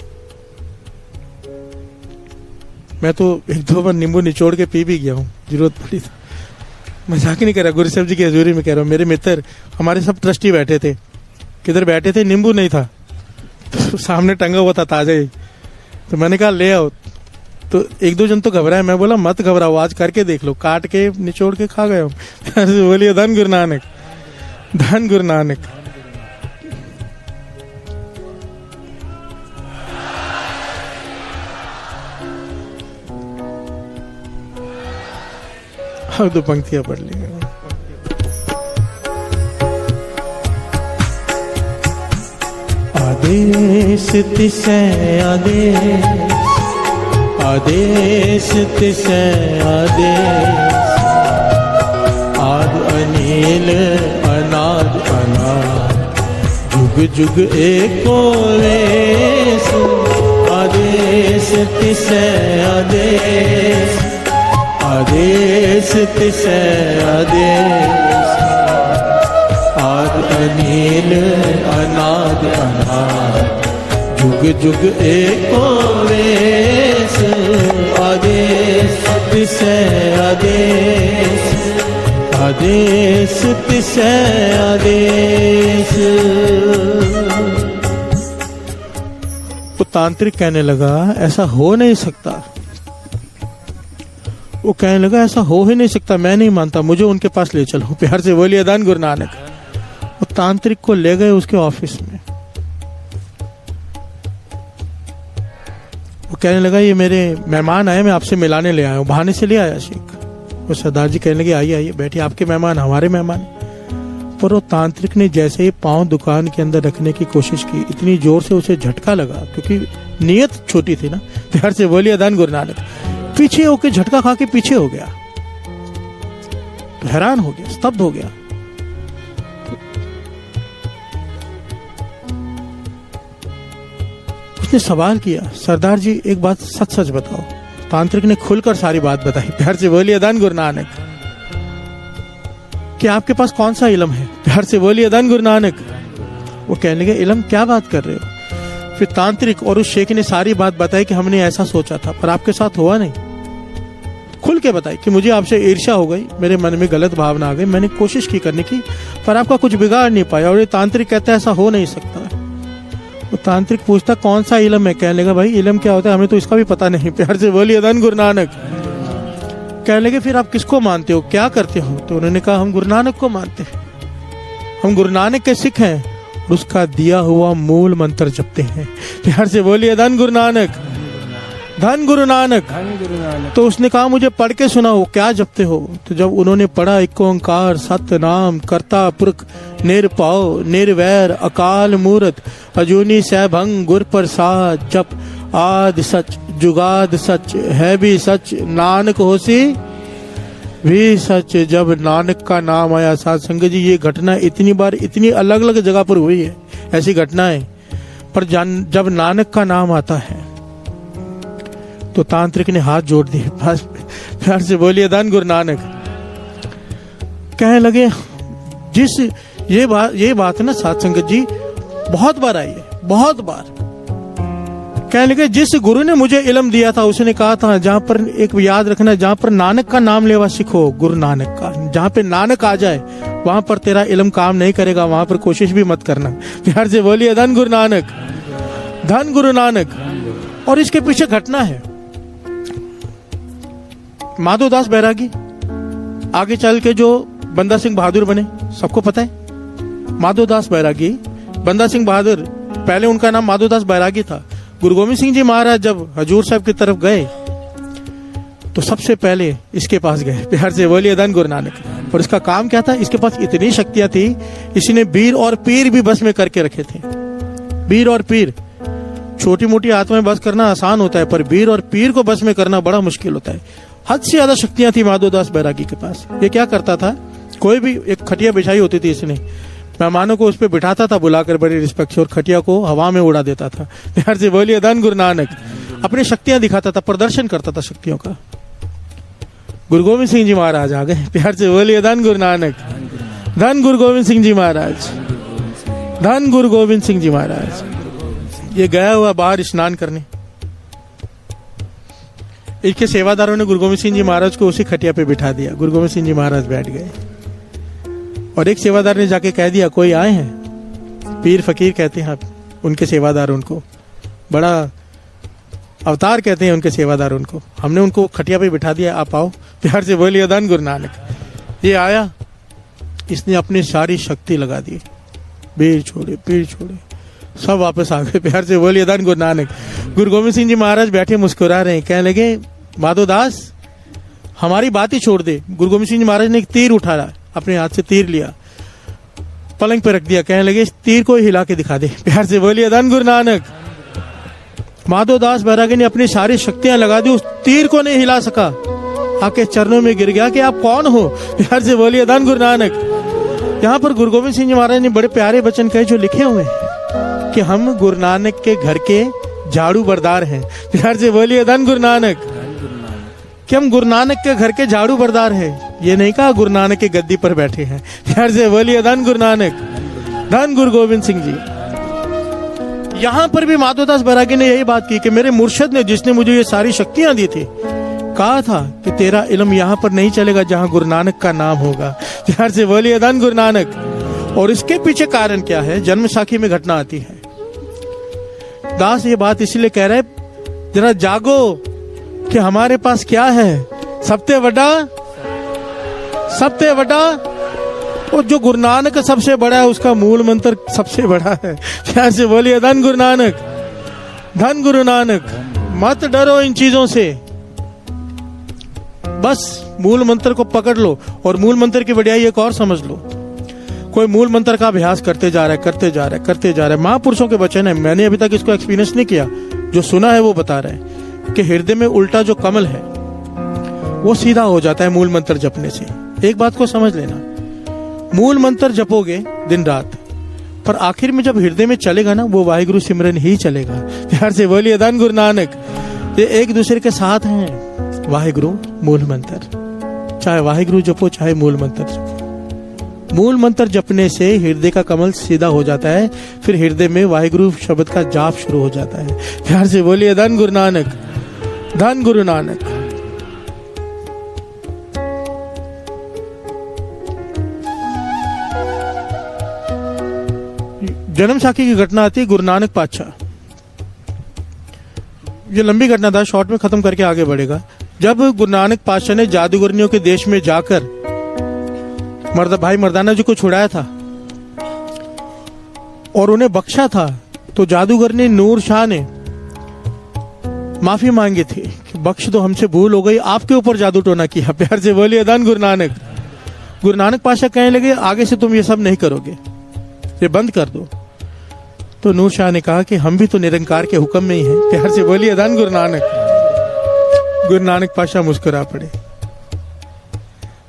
मैं तो 1-2 बार नींबू निचोड़ के पी भी गया हूँ, जरूरत पड़ी तो। मजाक नहीं कर रहा, गुरु साहब जी की हजूरी में कह रहा हूँ। मेरे मित्र, हमारे सब ट्रस्टी बैठे थे, किधर बैठे थे, नींबू नहीं था तो सामने टंगा हुआ था ताजा ही, तो मैंने कहा ले आओ। तो 1-2 जन तो घबराए, मैं बोला मत घबराओ, आज करके देख लो, काट के निचोड़ के खा गए हम। बोलिए धन गुरु नानक, धन गुरु नानक। अब 2 पंक्तियां पढ़ लेंगे। आदेश तिसै आदेश, आदेश तिसै आदेश, आद अनील अनाद अनाद, जुग जुग एको वेश। आदेश तिसै आदेश, आदेश तिसै आदेश, आद अनील अनाद अनाद, जुग जुग एको वेश। आदेश तिसै आदेश, आदेश तिसै आदेश। वो तांत्रिक कहने लगा ऐसा हो नहीं सकता, वो कहने लगा ऐसा हो ही नहीं सकता, मैं नहीं मानता, मुझे उनके पास ले चलो। प्यार से बोलिए धन गुरु नानक। वो तांत्रिक को ले गए उसके ऑफिस में। वो कहने लगा ये मेरे मेहमान आए, मैं आपसे मिलाने ले आया हूँ। बहाने से ले आया शेख। वो सरदार जी कहने लगे आइए आइए बैठिए, आपके मेहमान हमारे मेहमान। पर वो तांत्रिक ने जैसे ही पांव दुकान के अंदर रखने की कोशिश की, इतनी जोर से उसे झटका लगा, क्योंकि नीयत छोटी थी ना। प्यार से बोलिए धन गुरु नानक। पीछे होके झटका खा के पीछे हो गया, तो हैरान हो गया, स्तब्ध हो गया। उसने सवाल किया, सरदार जी एक बात सच सच बताओ। तांत्रिक ने खुलकर सारी बात बताई। प्यार से बोलिए धन गुरु नानक। कि आपके पास कौन सा इल्म है? प्यार से बोलिए धन गुरु नानक। वो कहने लगे इल्म क्या बात कर रहे हो? फिर तांत्रिक और उस शेख ने सारी बात बताई कि हमने ऐसा सोचा था पर आपके साथ हुआ नहीं। खुल के बताई कि मुझे आपसे ईर्ष्या हो गई, मेरे मन में गलत भावना आ गई, मैंने कोशिश की करने की पर आपका कुछ बिगाड़ नहीं पाया। और ये तांत्रिक कहता है ऐसा हो नहीं सकता। वो तांत्रिक पूछता कौन सा इल्म है? कहने लगा भाई इल्म क्या होता है हमें तो इसका भी पता नहीं। प्यार से बोलिए धन गुरु नानक। कहने लगे फिर आप किसको मानते हो, क्या करते हो? तो उन्होंने कहा हम गुरु नानक को मानते हैं, हम गुरु नानक के सिख हैं, उसका दिया हुआ मूल मंत्र जपते हैं। प्यार से बोलिए धन गुरु नानक, धन गुरु नानक। तो उसने कहा मुझे पढ़ के सुनाओ क्या जपते हो? तो जब उन्होंने पढ़ा एक ओंकार सतनाम करता पुरख निरभव निर्वैर अकाल मूरत अजूनी सैभंग गुर प्रसाद जप आद सच जुगाद सच है भी सच नानक होसी भी सच। जब नानक का नाम आया, साध संगत जी ये घटना इतनी बार इतनी अलग अलग जगह पर हुई है ऐसी घटनाएं, पर जब नानक का नाम आता है तो तांत्रिक ने हाथ जोड़ दिए। प्यार से बोलिए धन गुरु नानक। कहने लगे जिस ये बात ना साध संगत जी बहुत बार आई है, बहुत बार। कहने लगे जिस गुरु ने मुझे इल्म दिया था उसने कहा था जहां पर एक याद रखना, जहां पर नानक का नाम लेवा सीखो, गुरु नानक का, जहां पे नानक आ जाए वहां पर तेरा इल्म काम नहीं करेगा, वहां पर कोशिश भी मत करना। प्यार से बोलिए धन गुरु नानक, धन गुरु नानक। और इसके पीछे घटना है माधोदास बैरागी, आगे चल के जो बंदा सिंह बहादुर बने, सबको पता है। माधोदास बैरागी, बंदा सिंह बहादुर, पहले उनका नाम माधोदास बैरागी था। गुरु गोविंद सिंह जी महाराज जब हजूर साहब की तरफ गए तो सबसे पहले इसके पास गए। प्यार से बोलिए धन गुरु नानक। और इसका काम क्या था? इसके पास इतनी शक्तियां थी, इसने वीर और पीर भी बस में करके रखे थे। वीर और पीर, छोटी मोटी आत्माएं बस करना आसान होता है, पर वीर और पीर को बस में करना बड़ा मुश्किल होता है। हद से ज्यादा शक्तियां थी माधोदास बैरागी के पास। ये क्या करता था, कोई भी एक खटिया बिछाई होती थी, इसने मेहमानों को उस पर बिठाता था बुलाकर बड़ी रिस्पेक्ट से, और खटिया को हवा में उड़ा देता था। प्यार से बोलिए धन गुरु नानक। अपनी शक्तियां दिखाता था, प्रदर्शन करता था शक्तियों का। गुरु गोविंद सिंह जी महाराज आ गए। प्यार से बोलिए धन गुरु नानक, धन गुरु गोविंद सिंह जी महाराज, धन गुरु गोविंद सिंह जी महाराज। ये गया हुआ बाहर स्नान करने, इसके सेवादारों ने गुरु गोविंद सिंह जी महाराज को उसी खटिया पे बिठा दिया। गुरु गोविंद सिंह जी महाराज बैठ गए और एक सेवादार ने जाके कह दिया कोई आए हैं, पीर फकीर कहते हैं उनके सेवादार, उनको बड़ा अवतार कहते हैं उनके सेवादार उनको, हमने उनको खटिया पे बिठा दिया, आप आओ। प्यार से बोलिए धन गुरु नानक। ये आया, इसने अपनी सारी शक्ति लगा दी, पीर छोड़े सब वापस आ गए। प्यार से बोलिए धन गुरु नानक। गुरु गोविंद सिंह जी महाराज बैठे मुस्कुरा रहे हैं, कहने लगे माधोदास हमारी बात ही छोड़ दे। गुरु गोविंद सिंह जी महाराज ने एक तीर उठाया, अपने हाथ से तीर लिया पलंग पे रख दिया, कहने लगे इस तीर को ही हिला के दिखा दे। प्यार से बोलिए धन गुरु नानक। माधोदास बैरागी ने अपनी सारी शक्तियां लगा दी, उस तीर को नहीं हिला सका, आके चरणों में गिर गया कि आप कौन हो। प्यार से बोलिए धन गुरु नानक। यहाँ पर गुरु गोविंद सिंह जी महाराज ने बड़े प्यारे वचन कहे जो लिखे हुए हैं कि हम गुरु नानक के घर के झाड़ू बरदार हैं। प्यार से बोलिए धन गुरु नानक। कि हम गुरु नानक के घर के झाड़ू बरदार हैं, ये नहीं कहा गुरु नानक की गद्दी पर बैठे हैं। प्यार से बोलिए धन गुरु नानक, धन गुरु गोविंद सिंह जी। यहां पर भी माधोदास बैरागी ने यही बात की कि मेरे मुर्शद ने, जिसने मुझे ये सारी शक्तियां दी थी, कहा था कि तेरा इल्म यहां पर नहीं चलेगा जहां गुरु नानक का नाम होगा। प्यार से बोलिए धन गुरु नानक। और इसके पीछे कारण क्या है? जन्म साखी में घटना आती है। दास ये बात इसलिए कह रहे, जरा जागो कि हमारे पास क्या है, सबसे बड़ा और जो गुरु नानक सबसे बड़ा है, उसका मूल मंत्र सबसे बड़ा है। प्यार से बोलिए धन गुरु नानक, धन गुरु नानक। मत डरो इन चीजों से, बस मूल मंत्र को पकड़ लो। और मूल मंत्र की बढ़ियाई एक और समझ लो, कोई मूल मंत्र का अभ्यास करते जा रहा है। महापुरुषों के वचन है, मैंने अभी तक इसको एक्सपीरियंस नहीं किया, जो सुना है वो बता रहे हैं कि हृदय में उल्टा जो कमल है वो सीधा हो जाता है मूल मंत्र जपने से। एक बात को समझ लेना, मूल मंत्र जपोगे दिन रात, पर आखिर में जब हृदय में चलेगा ना, वो वाहिगुरु सिमरन ही चलेगा। प्यार से बोलिए धन गुरु नानक। ये एक दूसरे के साथ हैं, वाहिगुरु मूल मंत्र, चाहे वाहिगुरु जपो चाहे मूल मंत्र जपो। मूल मंत्र जपने से हृदय का कमल सीधा हो जाता है, फिर हृदय में वाहिगुरु शब्द का जाप शुरू हो जाता है। प्यार से बोलिए धन गुरु नानक, धन गुरु नानक। जन्म साखी की घटना आती है गुरु नानक पातशाह। ये लंबी घटना था, शॉर्ट में खत्म करके आगे बढ़ेगा। जब गुरु नानक पातशाह ने जादूगरनियों के देश में जाकर भाई मर्दाना जी को छुड़ाया था और उन्हें बख्शा था, तो जादूगरनी नूर शाह ने माफी मांगी थी कि बख्श दो, हमसे भूल हो गई, आपके ऊपर जादू टोना किया। प्यार से बोलिए धन गुरु नानक। गुरु नानक पातशाह कहने लगे आगे से तुम ये सब नहीं करोगे, ये बंद कर दो। तो नूर शाह ने कहा कि हम भी तो निरंकार के हुक्म में ही हैं। प्यार से बोलिए धन गुरु नानक। गुरु नानक पातशाह मुस्कुरा पड़े।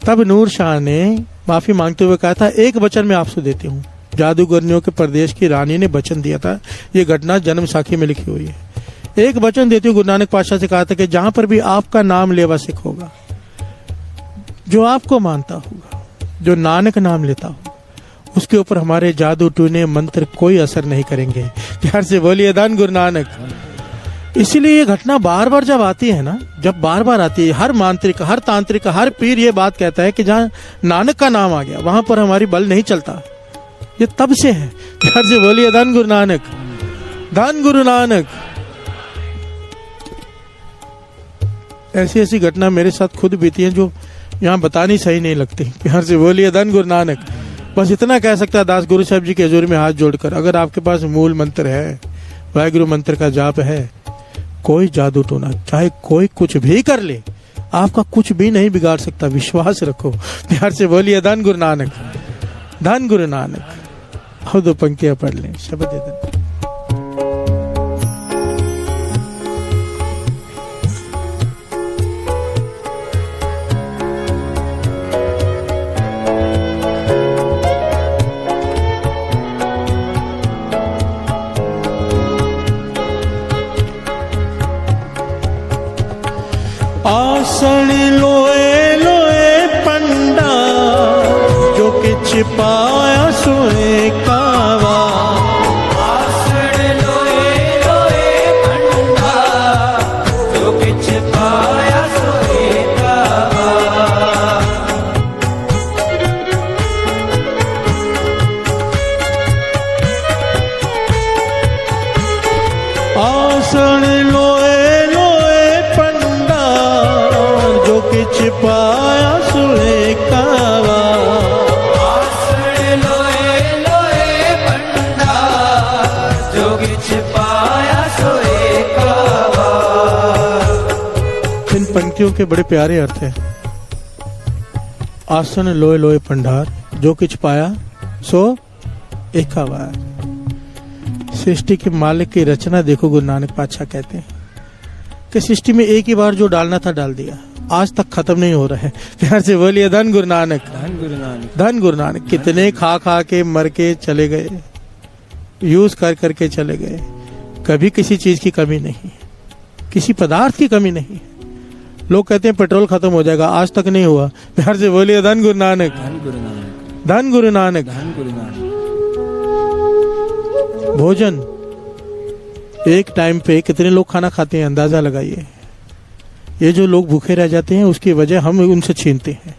तब नूर शाह ने माफी मांगते हुए कहा था, एक वचन मैं आपसे देती हूँ। जादूगरनियों के प्रदेश की रानी ने वचन दिया था, ये घटना जन्म साखी में लिखी हुई है। एक वचन देती हूँ, गुरु नानक पातशाह से कहा था कि जहां पर भी आपका नाम लेवा सिख होगा, जो आपको मानता होगा, जो नानक नाम लेता हो, उसके ऊपर हमारे जादू टूने मंत्र कोई असर नहीं करेंगे। प्यार से बोलिए धन गुरु नानक। इसीलिए ये घटना बार बार जब आती है ना, जब बार बार आती है, हर मांत्रिक, हर तांत्रिक, हर पीर ये बात कहता है कि जहां नानक का नाम आ गया वहां पर हमारी बल नहीं चलता। ये तब से है। प्यार से बोलिए धन गुरु नानक, धन गुरु नानक। ऐसी ऐसी घटना मेरे साथ खुद बीती है जो यहाँ बतानी सही नहीं लगती। प्यार से बोलिए धन गुरु नानक। बस इतना कह सकता है दास गुरु साहब जी के हजूर में हाथ जोड़कर, अगर आपके पास मूल मंत्र है, वाहिगुरु मंत्र का जाप है, कोई जादू टोना चाहे कोई कुछ भी कर ले, आपका कुछ भी नहीं बिगाड़ सकता। विश्वास रखो। प्यार से बोलिए धन गुरु नानक, धन गुरु नानक। और दो पंक्तियां पढ़ लें। शब्द धन। आसन लोए लोए पंडा, जो किछ पाया सोए कावा। आसन लोए लोए पंडा, जो किछ पाया सोए कावा। आसन लोए लोए पंडा, जो किछ पाया सोए कावा। आसन लोए लोए पंडा, जो किछ पाया सोए कावा। इन पंक्तियों के बड़े प्यारे अर्थ हैं। आसन लोए लोए पंडार, जो किछ पाया सो एक बार सृष्टि के मालिक की रचना देखो। गुरु नानक पातशाह कहते हैं कि सृष्टि में एक ही बार जो डालना था डाल दिया, आज तक खत्म नहीं हो रहा है। प्यार से बोलिए धन गुरु नानक, धन गुरु नानक। धन गुरु नानक। कितने खा खा के मर के चले गए, यूज कर करके चले गए। कभी किसी चीज की कमी नहीं, किसी पदार्थ की कमी नहीं। लोग कहते हैं पेट्रोल खत्म हो जाएगा, आज तक नहीं हुआ। प्यार से बोलिए धन गुरु नानक, धन गुरु नानक। धन गुरु नानक। धन गुरु नानक। भोजन एक टाइम पे कितने लोग खाना खाते हैं, अंदाजा लगाइए। ये जो लोग भूखे रह जाते हैं उसकी वजह हम उनसे छीनते हैं,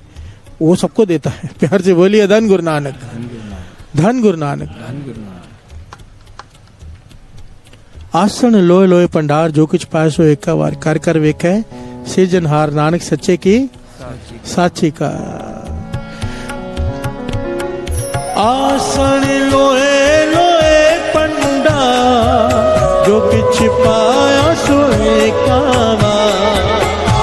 वो सबको देता है। प्यार से बोलिए धन गुरु नानक, धन गुरु नानक। धन गुरु नानक। आसन लोए लोए पंडार, जो कुछ पाए सो एक बार कर कर वेख है। सिरजनहार नानक सच्चे की साची का। आसन लोए लोए पंडार, जो कुछ पाया सो एक बार।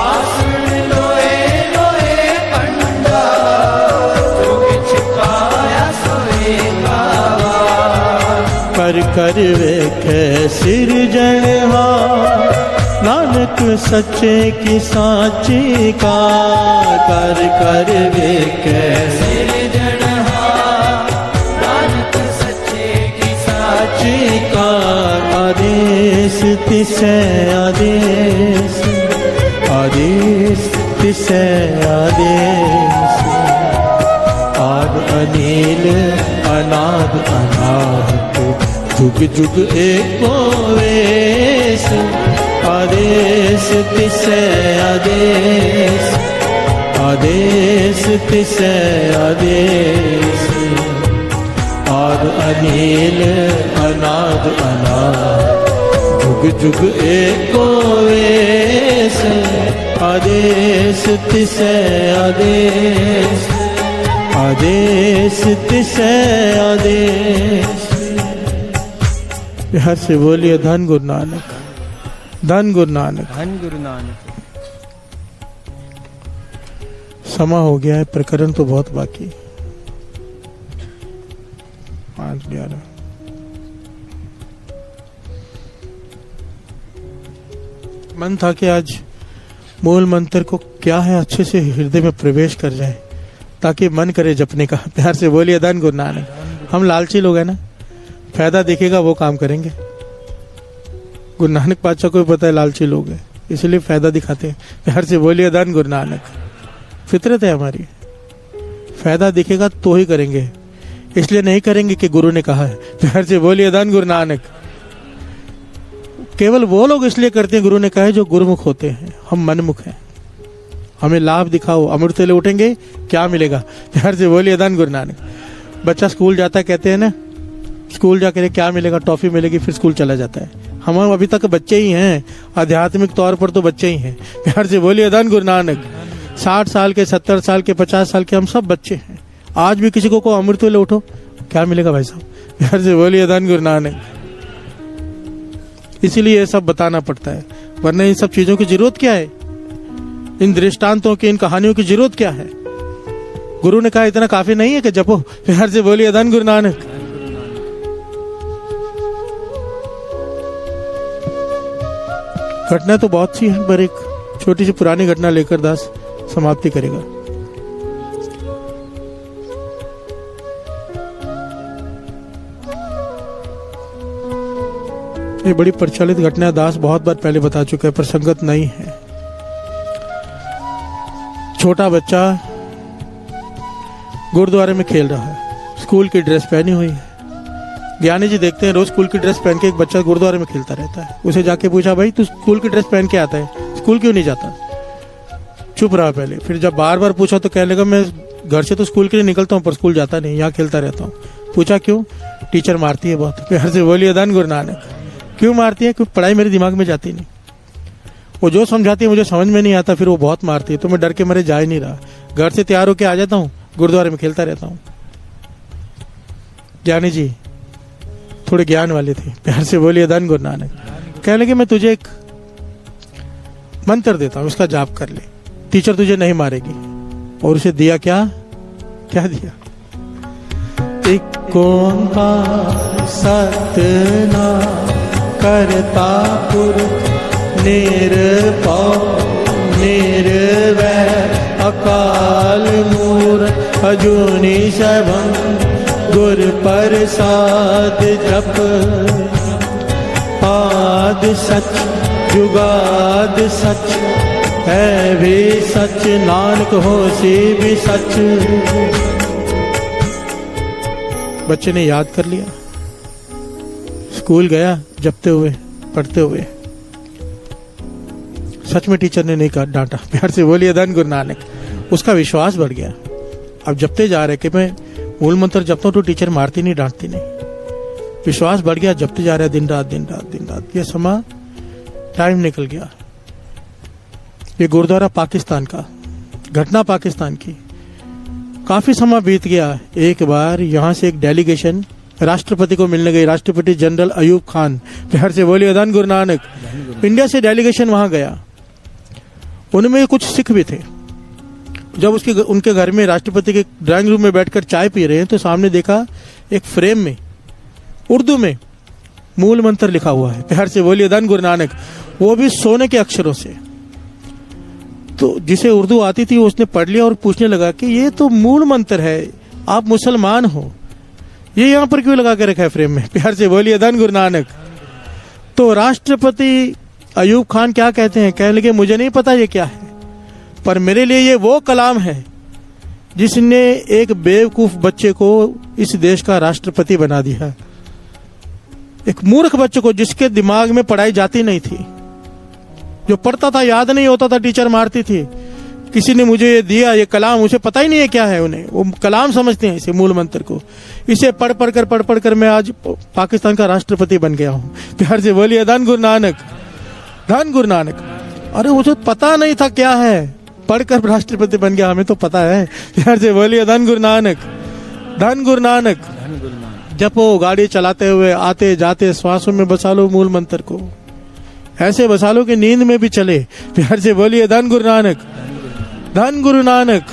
आसन लोए लोए पंडार, जो कुछ पाया सो एक बार। कर कर वेखे सिरजनहार, नानक सच्चे की साची का। कर कर वेखे सिरजनहार, नानक सच्चे की साची का। आदेश तिसे आदेश, आदेश तिसे आदेश। आद अनिल अनाद अनाहत, जुग जुग एको वेश। आदेश तिसे आदेश, आदेश तिसे आदेश। आद अनिल अनाद अनाहत, जुग जुग एको वेश। आदेश तिसे आदेश, आदेश तिसे आदेश। हर से बोलिए धन गुरु नानक, धन गुरु नानक। धन गुरु नानक। समा हो गया है, प्रकरण तो बहुत बाकी। 5:11 मन था कि आज मूल मंत्र को क्या है अच्छे से हृदय में प्रवेश कर जाए, ताकि मन करे जपने का। प्यार से बोलिए धन गुरु नानक। हम लालची लोग हैं ना, फायदा दिखेगा वो काम करेंगे। गुरु नानक पातशाह को भी पता है लालची लोग हैं, इसलिए फायदा दिखाते हैं। प्यार से बोलिए धन गुरु नानक। फितरत है हमारी, फायदा दिखेगा तो ही करेंगे, इसलिए नहीं करेंगे कि गुरु ने कहा है। प्यार से बोलिए धन गुरु नानक। केवल वो लोग इसलिए करते हैं गुरु ने कहा है जो गुरुमुख होते हैं। हम मनमुख हैं, हमें लाभ दिखाओ, अमृत ले उठेंगे क्या मिलेगा। प्यार से बोलिए धन गुरु नानक। बच्चा स्कूल जाता है, कहते हैं ना स्कूल जाकर क्या मिलेगा, टॉफी मिलेगी, फिर स्कूल चला जाता है। हम अभी तक बच्चे ही हैं, आध्यात्मिक तौर पर तो बच्चे ही हैं। प्यार से बोलिए धन गुरु नानक। 60 साल के, 70 साल के, 50 साल के हम सब बच्चे हैं। आज भी किसी को अमृत ले उठो, क्या मिलेगा भाई साहब। प्यार से बोलिए धन गुरु नानक। इसीलिए ये सब बताना पड़ता है, वरना इन सब चीजों की जरूरत क्या है, इन दृष्टांतों की, इन कहानियों की जरूरत क्या है। गुरु ने कहा इतना काफी नहीं है कि जपो। प्यार से बोलिए धन गुरु नानक। घटना तो बहुत सी है, पर एक छोटी सी पुरानी घटना लेकर दास समाप्ति करेगा। ये बड़ी प्रचलित घटना दास बहुत बार पहले बता चुका है, पर संगत नहीं है। छोटा बच्चा गुरुद्वारे में खेल रहा है, स्कूल की ड्रेस पहनी हुई है। ज्ञानी जी देखते हैं रोज स्कूल की ड्रेस पहन के एक बच्चा गुरुद्वारे में खेलता रहता है। उसे जाके पूछा, भाई तू स्कूल की ड्रेस पहन के आता है, स्कूल क्यों नहीं जाता। चुप रहा पहले, फिर जब बार बार पूछा तो कहने लगा, मैं घर से तो स्कूल के लिए निकलता हूँ पर स्कूल जाता नहीं, यहाँ खेलता रहता हूँ। पूछा क्यों, टीचर मारती है बहुत। प्यार से बोलिए धन गुरु नानक। क्यों मारती है, क्योंकि पढ़ाई मेरे दिमाग में जाती नहीं, वो जो समझाती है मुझे समझ में नहीं आता, फिर वो बहुत मारती है, तो मैं डर के मारे जा ही नहीं रहा। घर से तैयार होके आ जाता हूँ, गुरुद्वारे में खेलता रहता हूँ। ज्ञानी जी थोड़े ज्ञान वाले थे। प्यार से बोलिए धन गुरु नानक। कहने लगे मैं तुझे एक मंत्र देता हूँ, उसका जाप कर ले, टीचर तुझे नहीं मारेगी। और उसे दिया क्या, क्या दिया, एक ओंकार सतनाम करता पुरख निर्भव निर्वैर अकाल मूरत अजूनी सैभं गुर प्रसाद जप आद सच जुगाद सच है भी सच नानक होसी भी सच। बच्चे ने याद कर लिया, स्कूल गया जपते हुए पढ़ते हुए। सच में टीचर ने नहीं कहा, डांटा, प्यार से बोलिए धन गुरु नानक। उसका विश्वास बढ़ गया। अब जपते जा रहे कि मैं मूल मंत्र जपता हूं तो टीचर मारती नहीं डांटती नहीं। विश्वास बढ़ गया, जपते जा रहे दिन रात दिन रात दिन रात। ये समा टाइम निकल गया। ये गुरुद्वारा पाकिस्तान का, घटना पाकिस्तान की। काफी समय बीत गया। एक बार यहाँ से एक डेलीगेशन राष्ट्रपति को मिलने गई, राष्ट्रपति जनरल अयूब खान, प्यार से बोलिए धन गुरु नानक। इंडिया से डेलीगेशन वहां गया। उनमें कुछ सिख भी थे। जब उनके घर में राष्ट्रपति के ड्राइंग रूम में बैठकर चाय पी रहे हैं तो सामने देखा एक फ्रेम में उर्दू में मूल मंत्र लिखा हुआ है, प्यार से बोलिए धन गुरु नानक, वो भी सोने के अक्षरों से। तो जिसे उर्दू आती थी उसने पढ़ लिया और पूछने लगा कि ये तो मूल मंत्र है, आप मुसलमान हो, ये यहां पर क्यों लगा के रखा है फ्रेम में? प्यार से बोलिए धन गुरु नानक। तो राष्ट्रपति अयूब खान क्या कहते हैं? कहने लगे मुझे नहीं पता ये क्या है, पर मेरे लिए ये वो कलाम है जिसने एक बेवकूफ बच्चे को इस देश का राष्ट्रपति बना दिया। एक मूर्ख बच्चे को जिसके दिमाग में पढ़ाई जाती नहीं थी, जो पढ़ता था याद नहीं होता था, टीचर मारती थी। किसी ने मुझे ये दिया, ये कलाम, उसे पता ही नहीं है क्या है। उन्हें वो कलाम समझते हैं इसे, मूल मंत्र को। इसे पढ़ पढ़ कर मैं आज पाकिस्तान का राष्ट्रपति बन गया हूँ। प्यार से बोलिए धन गुरु नानक, धन गुरु नानक। अरे मुझे पता नहीं था क्या है, पढ़कर राष्ट्रपति बन गया, हमें तो पता है। प्यार से बोलिए धन गुरु नानक, धन गुरु नानक। जपो, गाड़ी चलाते हुए आते जाते श्वासों में बसा लो मूल मंत्र को, ऐसे बसा लो कि नींद में भी चले। प्यार से बोलिए धन गुरु नानक, धन गुरु नानक।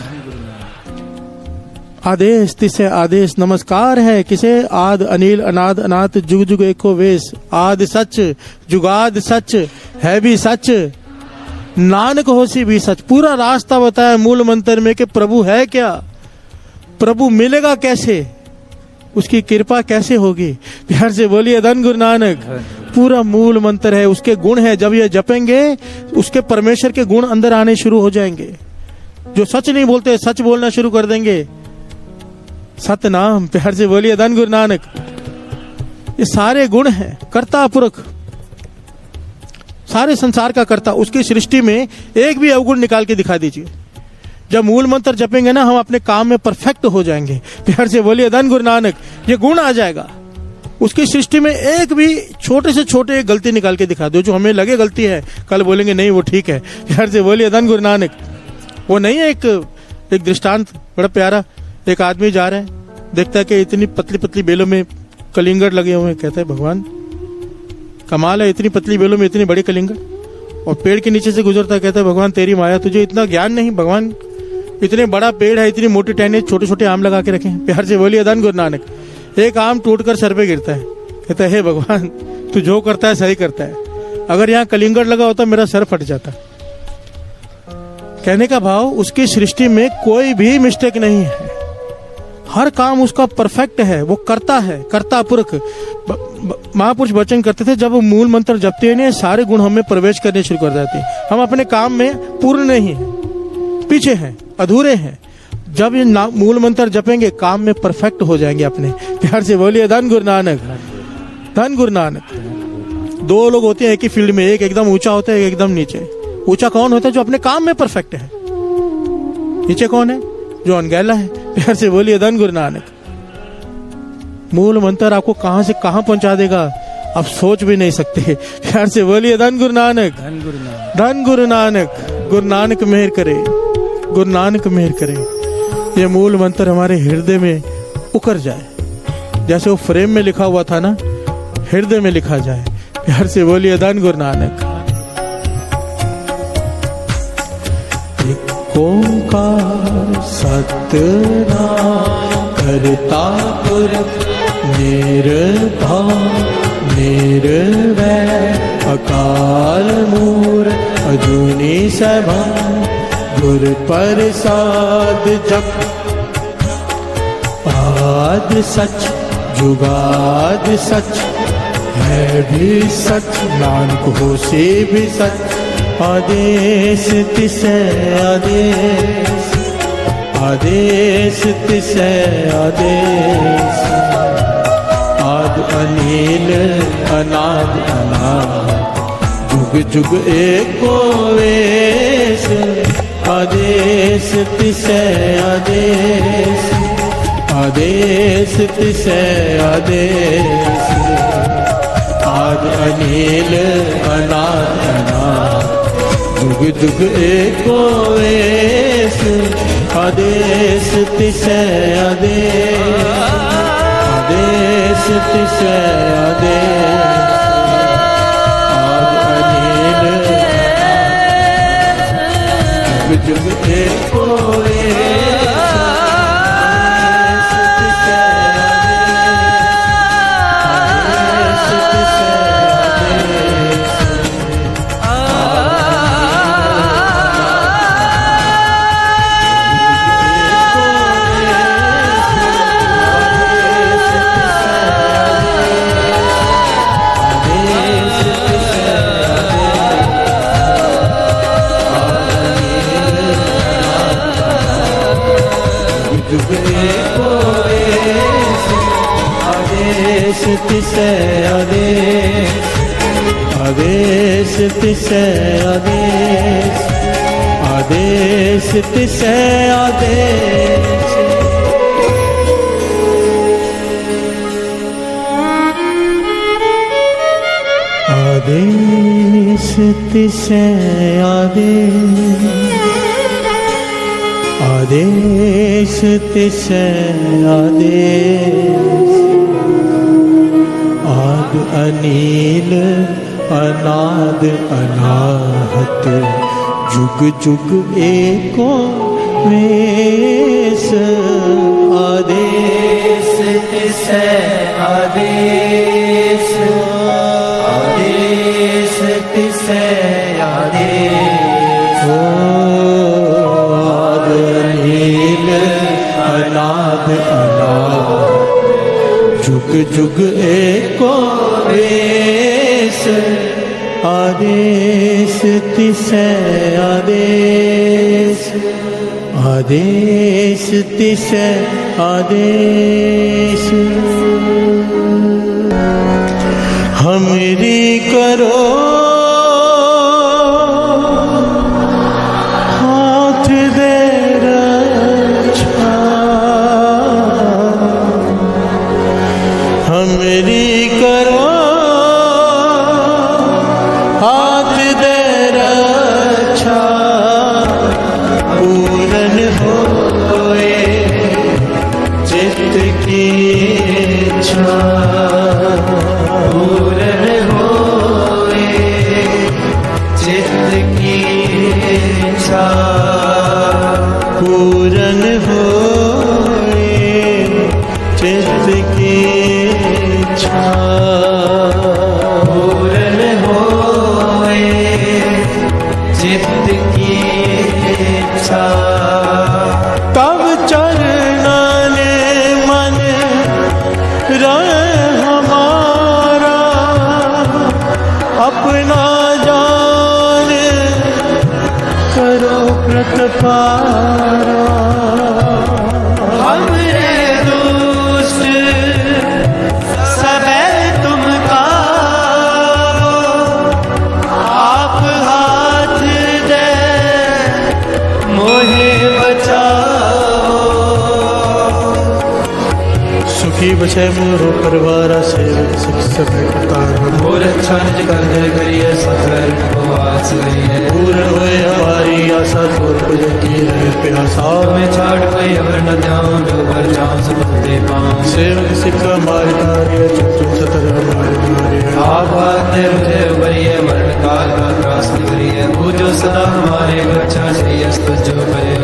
आदेश तिसे आदेश नमस्कार है किसे, आद अनिल अनाद अनाथ जुग जुग एको वेश। आद सच जुगाद सच है भी सच, नानक होसी भी सच। पूरा रास्ता बताया मूल मंत्र में कि प्रभु है क्या, प्रभु मिलेगा कैसे, उसकी कृपा कैसे होगी। प्यार से बोलिए धन गुरु नानक। पूरा मूल मंत्र है, उसके गुण है। जब ये जपेंगे उसके परमेश्वर के गुण अंदर आने शुरू हो जाएंगे। जो सच नहीं बोलते सच बोलना शुरू कर देंगे। सतनाम, प्यार से बोलिए धन गुरु नानक। ये सारे गुण हैं, कर्ता पुरख, सारे संसार का कर्ता। उसकी सृष्टि में एक भी अवगुण निकाल के दिखा दीजिए। जब मूल मंत्र जपेंगे ना, हम अपने काम में परफेक्ट हो जाएंगे। प्यार से बोलिए धन गुरु नानक। ये गुण आ जाएगा। उसकी सृष्टि में एक भी छोटे से छोटे गलती निकाल के दिखा दो, जो हमें लगे गलती है, कल बोलेंगे नहीं वो ठीक है। प्यार से बोलिए धन गुरु नानक। वो नहीं है एक दृष्टांत बड़ा प्यारा। एक आदमी जा रहा है, देखता है कि इतनी पतली पतली बेलों में कलिंगड़ लगे हुए हैं। कहता है भगवान कमाल है, इतनी पतली बेलों में इतनी बड़ी कलिंगड़। और पेड़ के नीचे से गुजरता है, कहता है भगवान तेरी माया, तुझे इतना ज्ञान नहीं भगवान, इतने बड़ा पेड़ है, इतनी मोटी टहनी, छोटे छोटे आम लगा के रखे हैं। प्यार से बोलिए धन गुरु नानक। एक आम टूटकर सर पे गिरता है, कहता है हे भगवान तू जो करता है सही करता है, अगर यहाँ कलिंगड़ लगा होता मेरा सर फट जाता। कहने का भाव, उसकी सृष्टि में कोई भी मिस्टेक नहीं है, हर काम उसका परफेक्ट है, वो करता है, कर्ता पुरख। महापुरुष वचन करते थे जब वो मूल मंत्र जपते हैं ना, सारे गुण हमें प्रवेश करने शुरू कर जाते हैं। हम अपने काम में पूर्ण नहीं है, पीछे हैं, अधूरे हैं। जब ये मूल मंत्र जपेंगे काम में परफेक्ट हो जाएंगे अपने। प्यार से बोलिए धन गुरु नानक, धन गुरु नानक। दो लोग होते हैं एक ही फील्ड में, एक एकदम ऊंचा होता है, एक एकदम नीचे। ऊंचा कौन होता है? जो अपने काम में परफेक्ट है। नीचे कौन है? जो अनगैला है। प्यार से बोलिए धन गुरु नानक। मूल मंत्र आपको कहां से कहां पहुंचा देगा आप सोच भी नहीं सकते। प्यार से बोलिए धन गुरु नानक, धन गुरु नानक, धन गुरु नानक। गुरु नानक मेहर करे, गुरु नानक मेहर करे। ये मूल मंत्र हमारे हृदय में उकर जाए, जैसे वो फ्रेम में लिखा हुआ था ना, हृदय में लिखा जाए। प्यार से बोलिए धन गुरु नानक। ओंकार सतनाम करता पुरख निर्भव निर्वैर अकाल मूरत अजूनी सैभं गुर प्रसाद जप आद सच जुगाद सच है भी सच नानक हो से भी सच आदेश तिसै आदेश आदेश तिसै आदेश आद अनील अनाद अनाद जुग जुग एको वेश आदेश तिसै आदेश आदेश तिसै आदेश आद अनील अनाद अनाद जुग जुग एको वेश आदेश तिसै आदेश आदेश तिसै आदेश आद अनील जुग जुग एको वेश आदेश तिसै आदेश आदेश तिसै आदेश आदेश तिसै आदेश आदेश तिसै आदेश आदेश तिसै आदेश आद अनील अनाद अनाहत जुग जुग एको वेश आदेश तिसै आदेश आदेश तिसै आदेश आद अनील अनाद अनाहत जुग जुग एको वेश आदेश तिसै आदेश आदेश तिसै आदेश हमरी करो हाथ दे रक्षा हमरी करो हाथ दे रक्षा पूरन होए चित्त की इच्छा पूरन होए चित्त की इच्छा पूरन होए चित्त की इच्छा पूरन होए चित्त की इच्छा तब चरना ने मन रहे हमारा अपना जान करो प्रतिपारा हमरे दुष्ट सबे तुम कारो आप हाथ दे मोहे बचाओ सुखी बचे मोरो परिवार सेवक सिख सके कतार मोर अच्छा निज कर दे करिए सफर उपवास करिए पूर्ण होए हमारी आशा तोर पुज की रहे प्यासा में छाड़ कोई अवर न जाऊं जो पर जाऊं सब दे पाऊं सेवक सिख हमारे कार्य चतुर सतर हमारे कार्य आप आते मुझे उबरिए मरण काल का त्रास करिए पूजो सदा हमारे रक्षा श्रेयस तुझो करे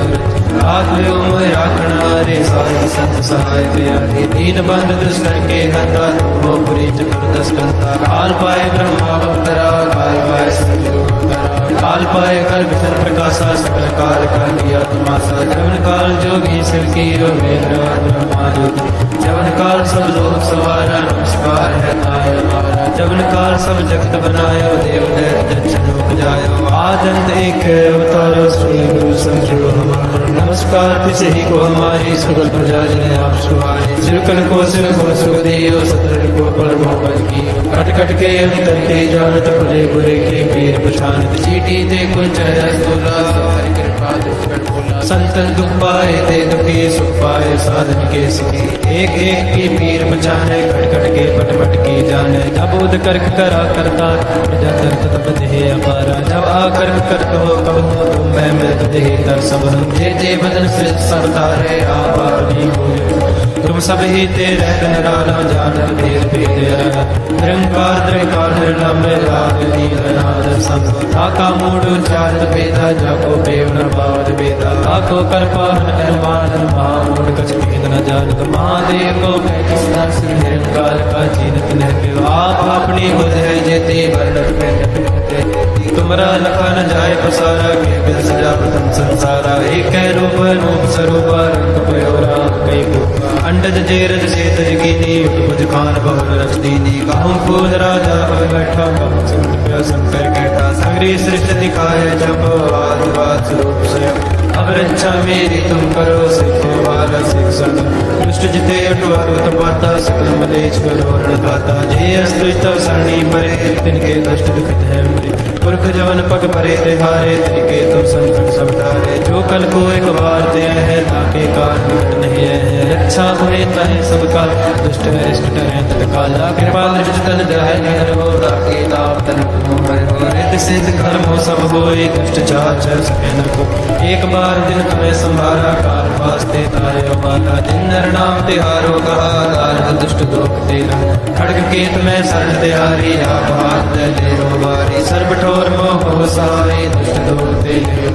राख लियो मोहि राखणारे साई संत सहाय प्यारे दीन बंधु दुष्कर के हता वो पुरी चतुर दस कंता काल पाए ब्रह्मा अवतरा काल पाए सतगुरु अवतरा काल पाए कर विचर प्रकाशा सकल काल कर दिया तमाशा जवन काल जोगी शिव की ब्रह्मा ज्योति जवन काल सब लोग सवारा नमस्कार है ताय हमारा जवन काल सब जगत बनायो देव दैत्य दक्षिण उपजायो आदंत एक अवतारो श्री गुरु संजो हमारा नमस्कार तिसे ही को हमारी सकल प्रजा जने आप सुहारे सिरकल को सिर को सुख दियो सतर को पर मोहब्बत की कट कट के अंतर के जानत भले बुरे के पीर पछानत चीटी ते कुंज रसगुल्ला हरि कृपा दुष्ट बोला संतन दुख पाए ते दुखी सुख पाए साधन के सुखी एक एक की पीर पछाने कट कट के पट पट की जाने जब उद करक करा करता प्रजा दर्द तब देह अपारा जब आ करक करत हो कब हो तुम मैं मृत देह तर सब हम जे बदन से सब तारे आप अपनी हो तुम सब ही तेरे निराला जानत भेद भेद निरंकार द्रकार निर्लम राग नीलनाद संग ताका मूड चारत भेदा जाको प्रेम न पावत भेदा ताको कर पाहन अरमान महामूड कछ भेद न जानत महादेव को मैं किस दर्श निरंकार का जीनत न आप अपनी बुध है जेते वर्णत में तुमरा लखा न जाए पसारा के बिल सजा प्रथम संसारा एक रूप रूप स्वरूप रंग पयोरा कई अंडज जेरज सेतज कीनी मुझ खान बहुल रच दीनी कहूँ खोज राजा अब बैठा कहूँ संत प्या शंकर कहता सगरी सृष्टि दिखाए जब आदिवाद स्वरूप स्वयं अब रक्षा मेरी तुम करो सिखो वाला शिक्षण दुष्ट जिते अटुअत पाता सकल मलेच करो रणदाता जे अस्त्रित सरणी परे तिनके दुष्ट दुखित है मुझे पुरख जवन पग परे तिहारे तिनके तुम संकट सब तारे जो कल को एक बार दे है ताके काल नहीं है रक्षा हुए तहे सबका दुष्ट अरिष्ट टरे तत्काला कृपा दृष्टि तन जाय निहर हो राखे लाभ तन मोहर हो रित सिद्ध कर्म हो सब होए दुष्ट चाचर सके न को एक बार दिन तुम्हें संभारा काल वास्ते तारे माता दिन नर नाम तिहारो कहा दार दुष्ट दोख तेरा खड़ग केत में शरण तिहारी आप हाथ दे लो बारी सर्व ठोर मोह हो सहाय दुष्ट दोख तेरे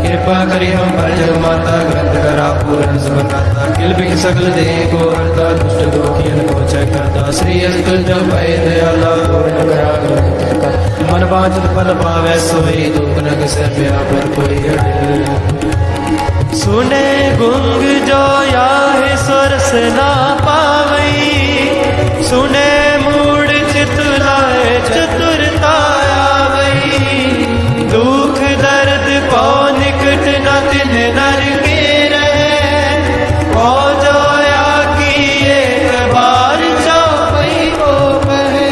कृपा करी हम पर जग माता ग्रंथ करा पूर्ण समताता किल बिख सकल देह को हरता दुष्ट दोखियन को चय करता श्री अस्कुल जो भय दयाला पूर्ण करा ग्रंथ का मन वांछित फल पावै सोई दुख नग से व्यापर कोई अड़े सुने गुंग जो याहे सुरस ना पावई सुने मूड चित लाए चतुरता आवई दुख दर्द को निकट न दिन नर के रहे ओ जो या की एक बार चौपई को कहे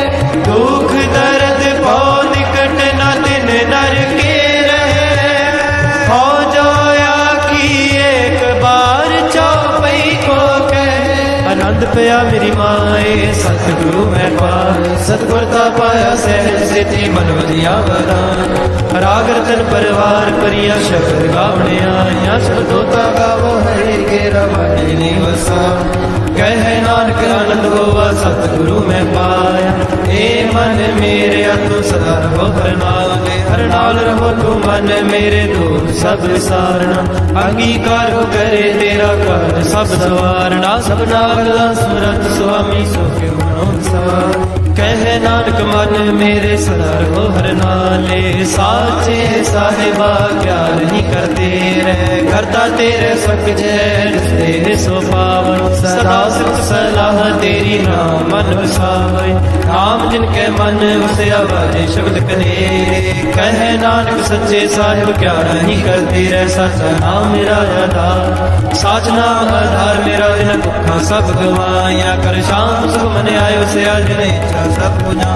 दुख दर्द को निकट न दिन नर के रहे ओ जो आनंद पया मेरी माए सतगुरु मैं पाए सतगुरता पाया सहज सिद्धि मन वधिया वरदान राग रतन परिवार परिया शब्द गावने आया शब्दोता गावो हरि के रमण निवसा कह नानक आनंद होवा सतगुरु मैं पाया ए मन मेरे तू सदा रहो हर नाल रहो तू मन मेरे दूर सब सारना अंगीकार हो करे तेरा कार्य सब सवारना सब नागला सुरत स्वामी सुख मनोसार कह नानक मन मेरे सदा रहो हर नाले साचे साहिबा क्या नहीं करते रहे करता तेरे सक जय तेरे सो पावन सदा सुख सलाह तेरी नाम मन वसावे नाम जिनके मन उसे आवाजे शब्द कनेरे कह नानक सच्चे साहिब क्या नहीं करते रहे सच्चा नाम मेरा आधार साच नाम आधार मेरा दिन दुखा सब गवाया कर शाम सुख मन आयो से आज नहीं सब पूजा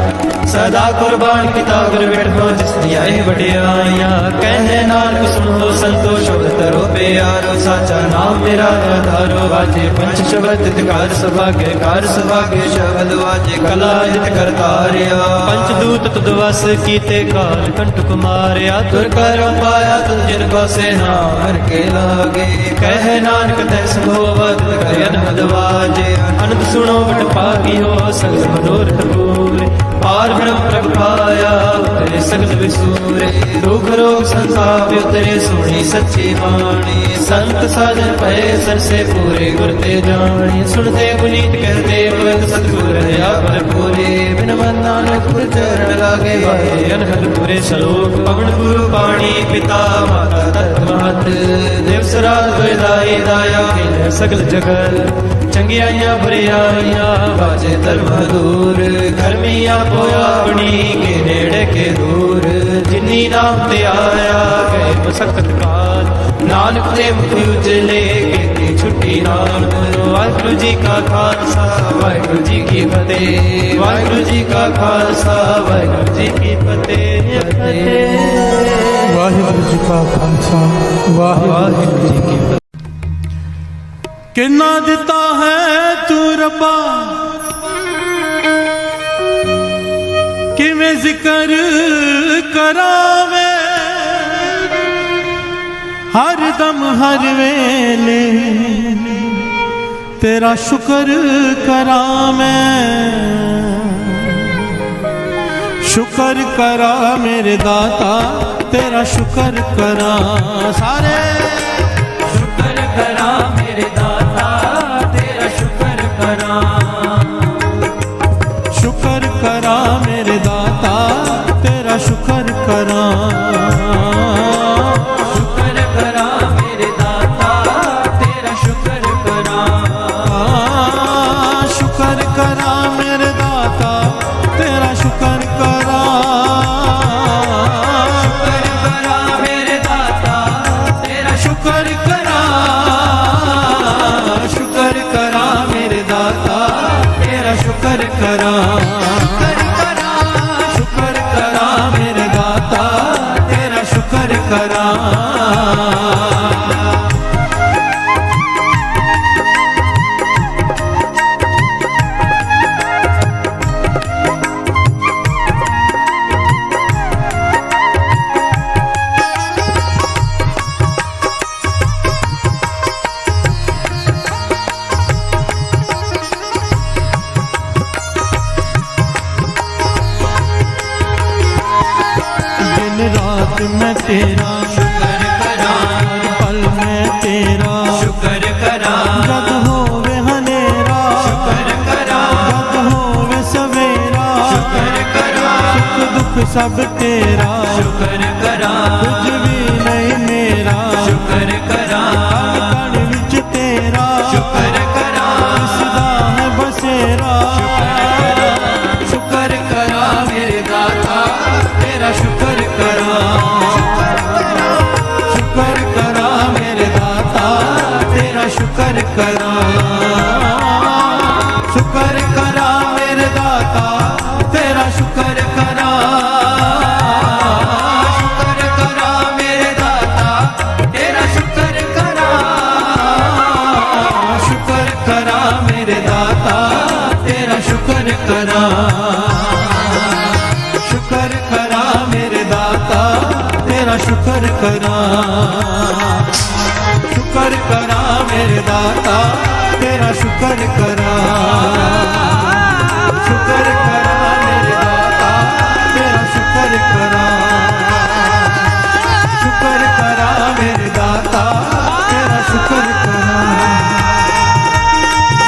सदा कुर्बान किता गुर बैठो जिस दिया बड़ियाया कह नानक सुनो संतोष तरो प्यारो साचा नाम मेरा आधारो वाजे पंच शब्द कार सभाग्य कार सभाग्य शब्द वाजे कला जित करतारिया पंचदूत तुदवस कीते काल कंठ कुमारिया तुर कर पाया तुम जिनको से नाम के लागे कह नानक तै संभोवत कयन मदवाजे अनंत सुनो बट पागी हो सगल मनोरथ बोले पार ब्रह्म प्रभ पाया सगल तुझ बिसूरे दुख रोग संताप उतरे सुनी सच्ची वाणी संत साजन पए सर से पूरे गुरते जानी सुनते पुनीत कहते पवित्र सतगुर दया भरपूरे बिन मन नानक गुर चरण लागे भाए अनहद पूरे श्लोक पवन गुरु पाणी पिता माता तत्वमहत देव सराज वेदाई दाया खेल सगल जगत चंगियाइयां बुरियाइयां बाजे धर्म दूर गर्मियां पोया बनी के नेड़े के दूर जिन्नी नाम ते आया गए मसकत काल नानक दे मुख उजले के छुट्टी नाम वाहिगुरु जी का खालसा वाहिगुरु जी की फतेह वाहिगुरु जी का खालसा वाहिगुरु जी की फतेह वाहिगुरु जी का खालसा वाहिगुरु जी की फतेह। किन्ना दिता है तू रब्बा किवें जिक्र करावे हर दम हर वेले तेरा शुक्र करा मैं शुक्र करा मेरे दाता तेरा शुक्र करा सारे शुक्र करा मेरे दाता तेरा शुक्र करा शुक्र करा मेरे दाता तेरा शुक्र करा शुक्र करा मेरे दाता तेरा शुक्र करा शुक्र करा मेरे दाता तेरा शुक्र करा शुक्र करा मेरे दाता तेरा शुक्र करा शुक्र करा मेरे दाता तेरा शुक्र करा शुक्र करा मेरे दाता तेरा शुक्र करा रात में तेरा शुक्र करा पल में तेरा शुक्र करा जग होवे हनेरा शुक्र करा जग होवे सवेरा शुक्र करा सुख दुख सब तेरा शुक्र करा कुछ भी नहीं मेरा शुक्र करा कण कण विच तेरा शुक्र करा सदा है बसेरा शुक्र करा मेरे दाता तेरा शुक्र करा शुक्र करा मेरे दाता तेरा शुक्र करा शुक्र करा मेरे दाता तेरा शुक्र करा शुक्र करा मेरे दाता तेरा शुक्र करा शुक्र करा मेरे दाता तेरा शुक्र करा शुक्र करा मेरे दाता तेरा शुक्र करा शुक्र करा मेरे दाता तेरा शुक्र करा शुक्र करा मेरे दाता तेरा शुक्र करा शुक्र करा मेरे दाता तेरा शुक्र करा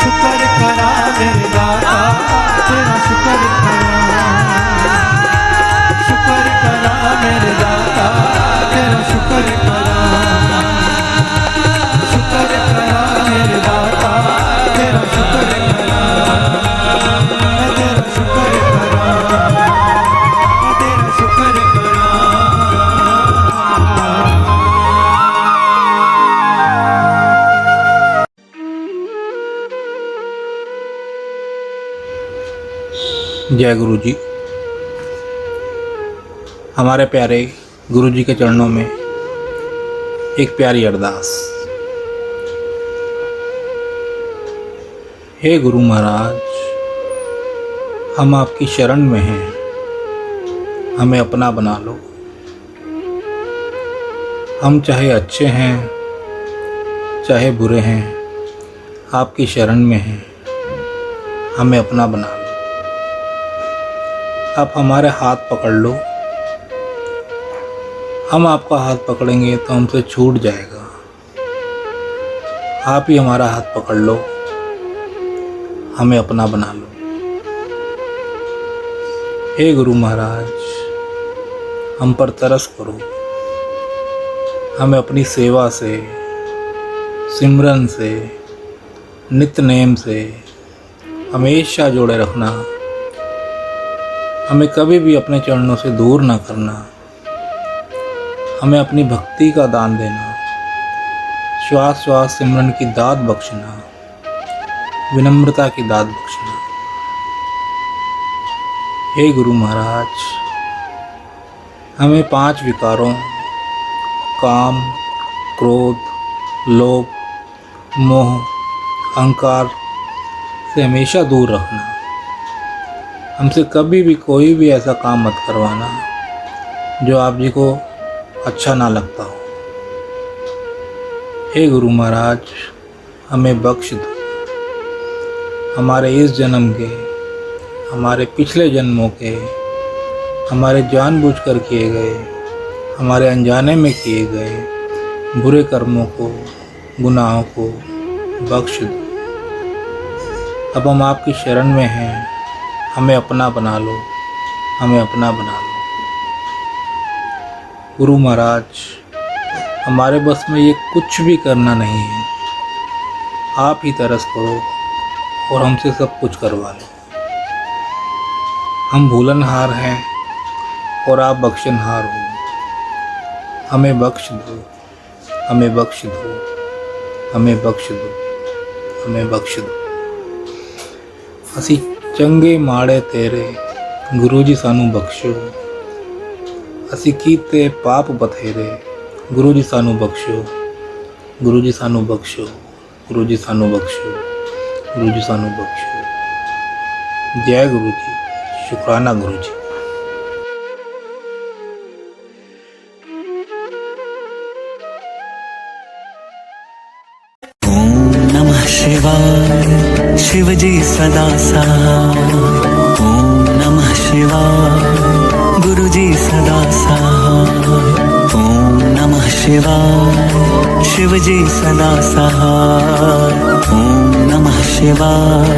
शुक्र करा मेरे दाता तेरा शुक्र करा शुक्र करा मेरे दाता तेरा शुक्र करा शुक्र करा मेरे दाता तेरा शुक्र करा मैं तेरा शुक्र करा मैं तेरा शुक्र करा। जय गुरु जी। हमारे प्यारे गुरु जी के चरणों में एक प्यारी अरदास। हे गुरु महाराज, हम आपकी शरण में हैं, हमें अपना बना लो। हम चाहे अच्छे हैं चाहे बुरे हैं, आपकी शरण में हैं, हमें अपना बना लो। आप हमारे हाथ पकड़ लो, हम आपका हाथ पकड़ेंगे तो हमसे छूट जाएगा। आप ही हमारा हाथ पकड़ लो, हमें अपना बना लो। हे गुरु महाराज, हम पर तरस करो, हमें अपनी सेवा से, सिमरन से, नित्य नेम से हमेशा जोड़े रखना। हमें कभी भी अपने चरणों से दूर ना करना। हमें अपनी भक्ति का दान देना, श्वास श्वास सिमरन की दात बख्शना, विनम्रता की दात बख्शना। हे गुरु महाराज, हमें 5 विकारों काम, क्रोध, लोभ, मोह, अहंकार से हमेशा दूर रखना। हमसे कभी भी कोई भी ऐसा काम मत करवाना जो आप जी को अच्छा ना लगता हो। हे गुरु महाराज, हमें बख्श दो। हमारे इस जन्म के, हमारे पिछले जन्मों के, हमारे जानबूझकर किए गए, हमारे अनजाने में किए गए बुरे कर्मों को, गुनाहों को बख्श दो। अब हम आपकी शरण में हैं, हमें अपना बना लो, हमें अपना बना लो। गुरु महाराज, हमारे बस में ये कुछ भी करना नहीं है। आप ही तरस करो और हमसे सब कुछ करवा लो। हम भूलनहार हैं और आप बख्शनहार हो। हमें बख्श दो, हमें बख्श दो, हमें बख्श दो, हमें बख्श दो। असी चंगे माड़े तेरे गुरु जी सानू बख्शो। असी कीते पाप बथेरे गुरु जी सानू बख्शो। गुरु जी सानू बख्शो, गुरु जी सानू बख्शो, गुरु जी सानू बख्शो। जय गुरु जी, शुक्राना गुरु जी। नमः शिवाय, शिव जी सदा सहाय। ओम नमः शिवाय, गुरु जी सदा सहाय। ओम नमः शिवाय, शिव जी सदा सहाय। ओम नमः शिवाय,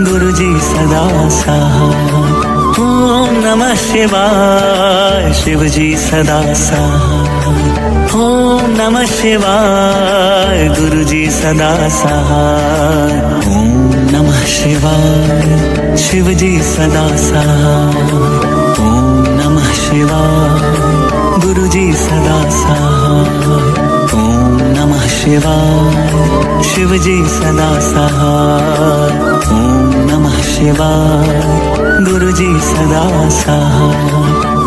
गुरु जी सदा सहाय। ओम नमः शिवाय, शिव जी सदा सहाय। ओम नमः शिवाय, गुरु जी सदा सहाय। ओम नमः शिवाय, शिव जी सदा सहाय। ओम नमः शिवाय, गुरु जी सदा सहाय। ओम नमः शिवाय, शिव जी सदा सहाय। ओम नमः शिवाय, गुरु जी सदा सहाय।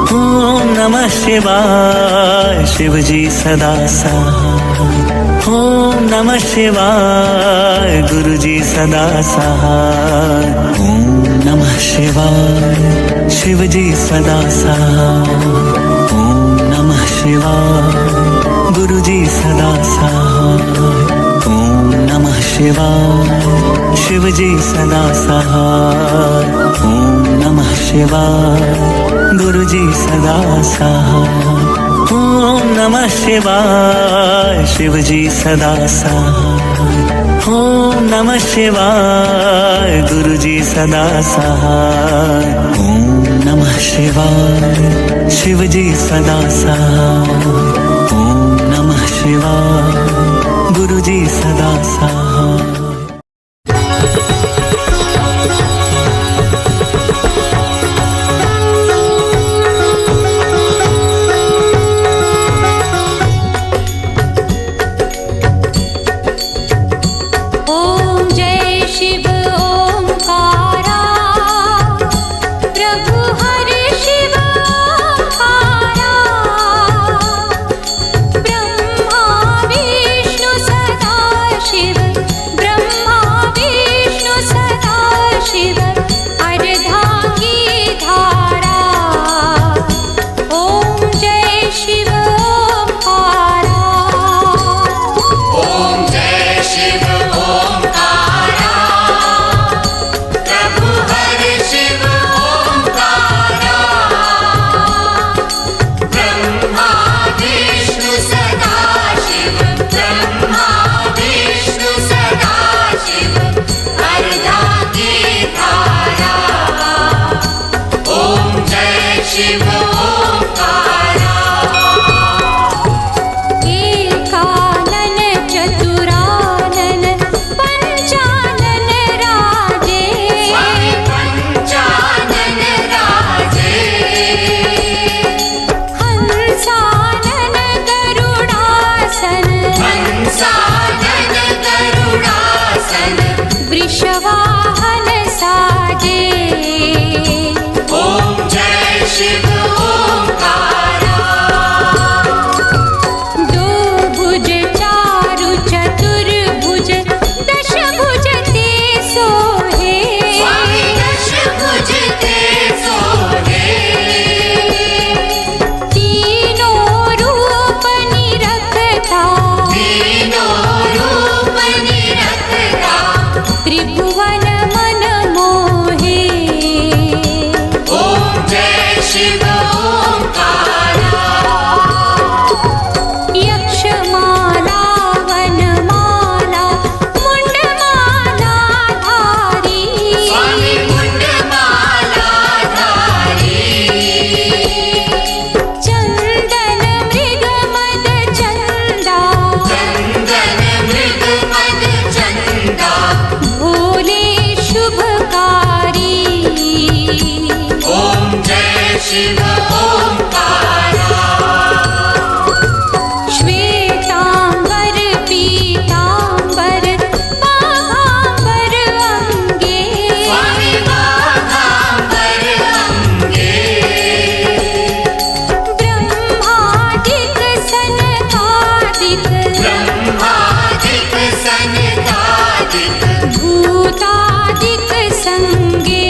ओम नमः शिवाय, शिव जी सदा सहाय। ओम नमः शिवाय, गुरु जी सदा सहाय। ओम नमः शिवाय, शिव जी सदा सहाय। ओम नमः शिवाय, गुरु जी सदा सहाय। ओम नमः शिवाय, शिव जी सदा सहाय। ओम नमः शिवाय, गुरु जी सदा सहाय। ओम नमः शिवाय, शिव जी सदा सहाय। ओम नमः शिवाय, गुरु जी सदा सहाय। ओम नमः शिवाय, शिव जी सदा सहाय। ओम नमः शिवाय, गुरु जी सदा सहाय। शिव शिव ओंकारा यक्षमाला वनमाला मुंडमाला धारी स्वामी मुंडमाला धारी चंदन मृग मद चंदा चंदन मृग मद चंदा भोले शुभकारी ओम जय शिव ओंकारा श्वेतांबर पीतांबर बाघांबर अंगे स्वामी बाघांबर अंगे ब्रह्मादिक सनकादिक ब्रह्मादिक सनकादिक भूतादिक संगे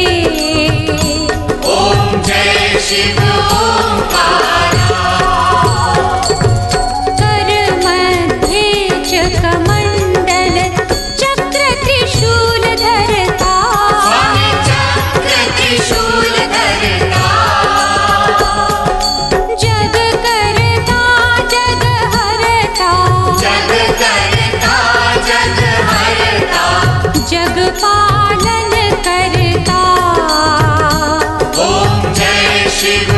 ओम जय शिव ओंकारा कर मध्ये चकमंडल चक्र त्रिशूल धरता स्वामी चक्र त्रिशूल धरता जग करता जग हरता जग करता जग हरता जग पालन करता ओम जय शिव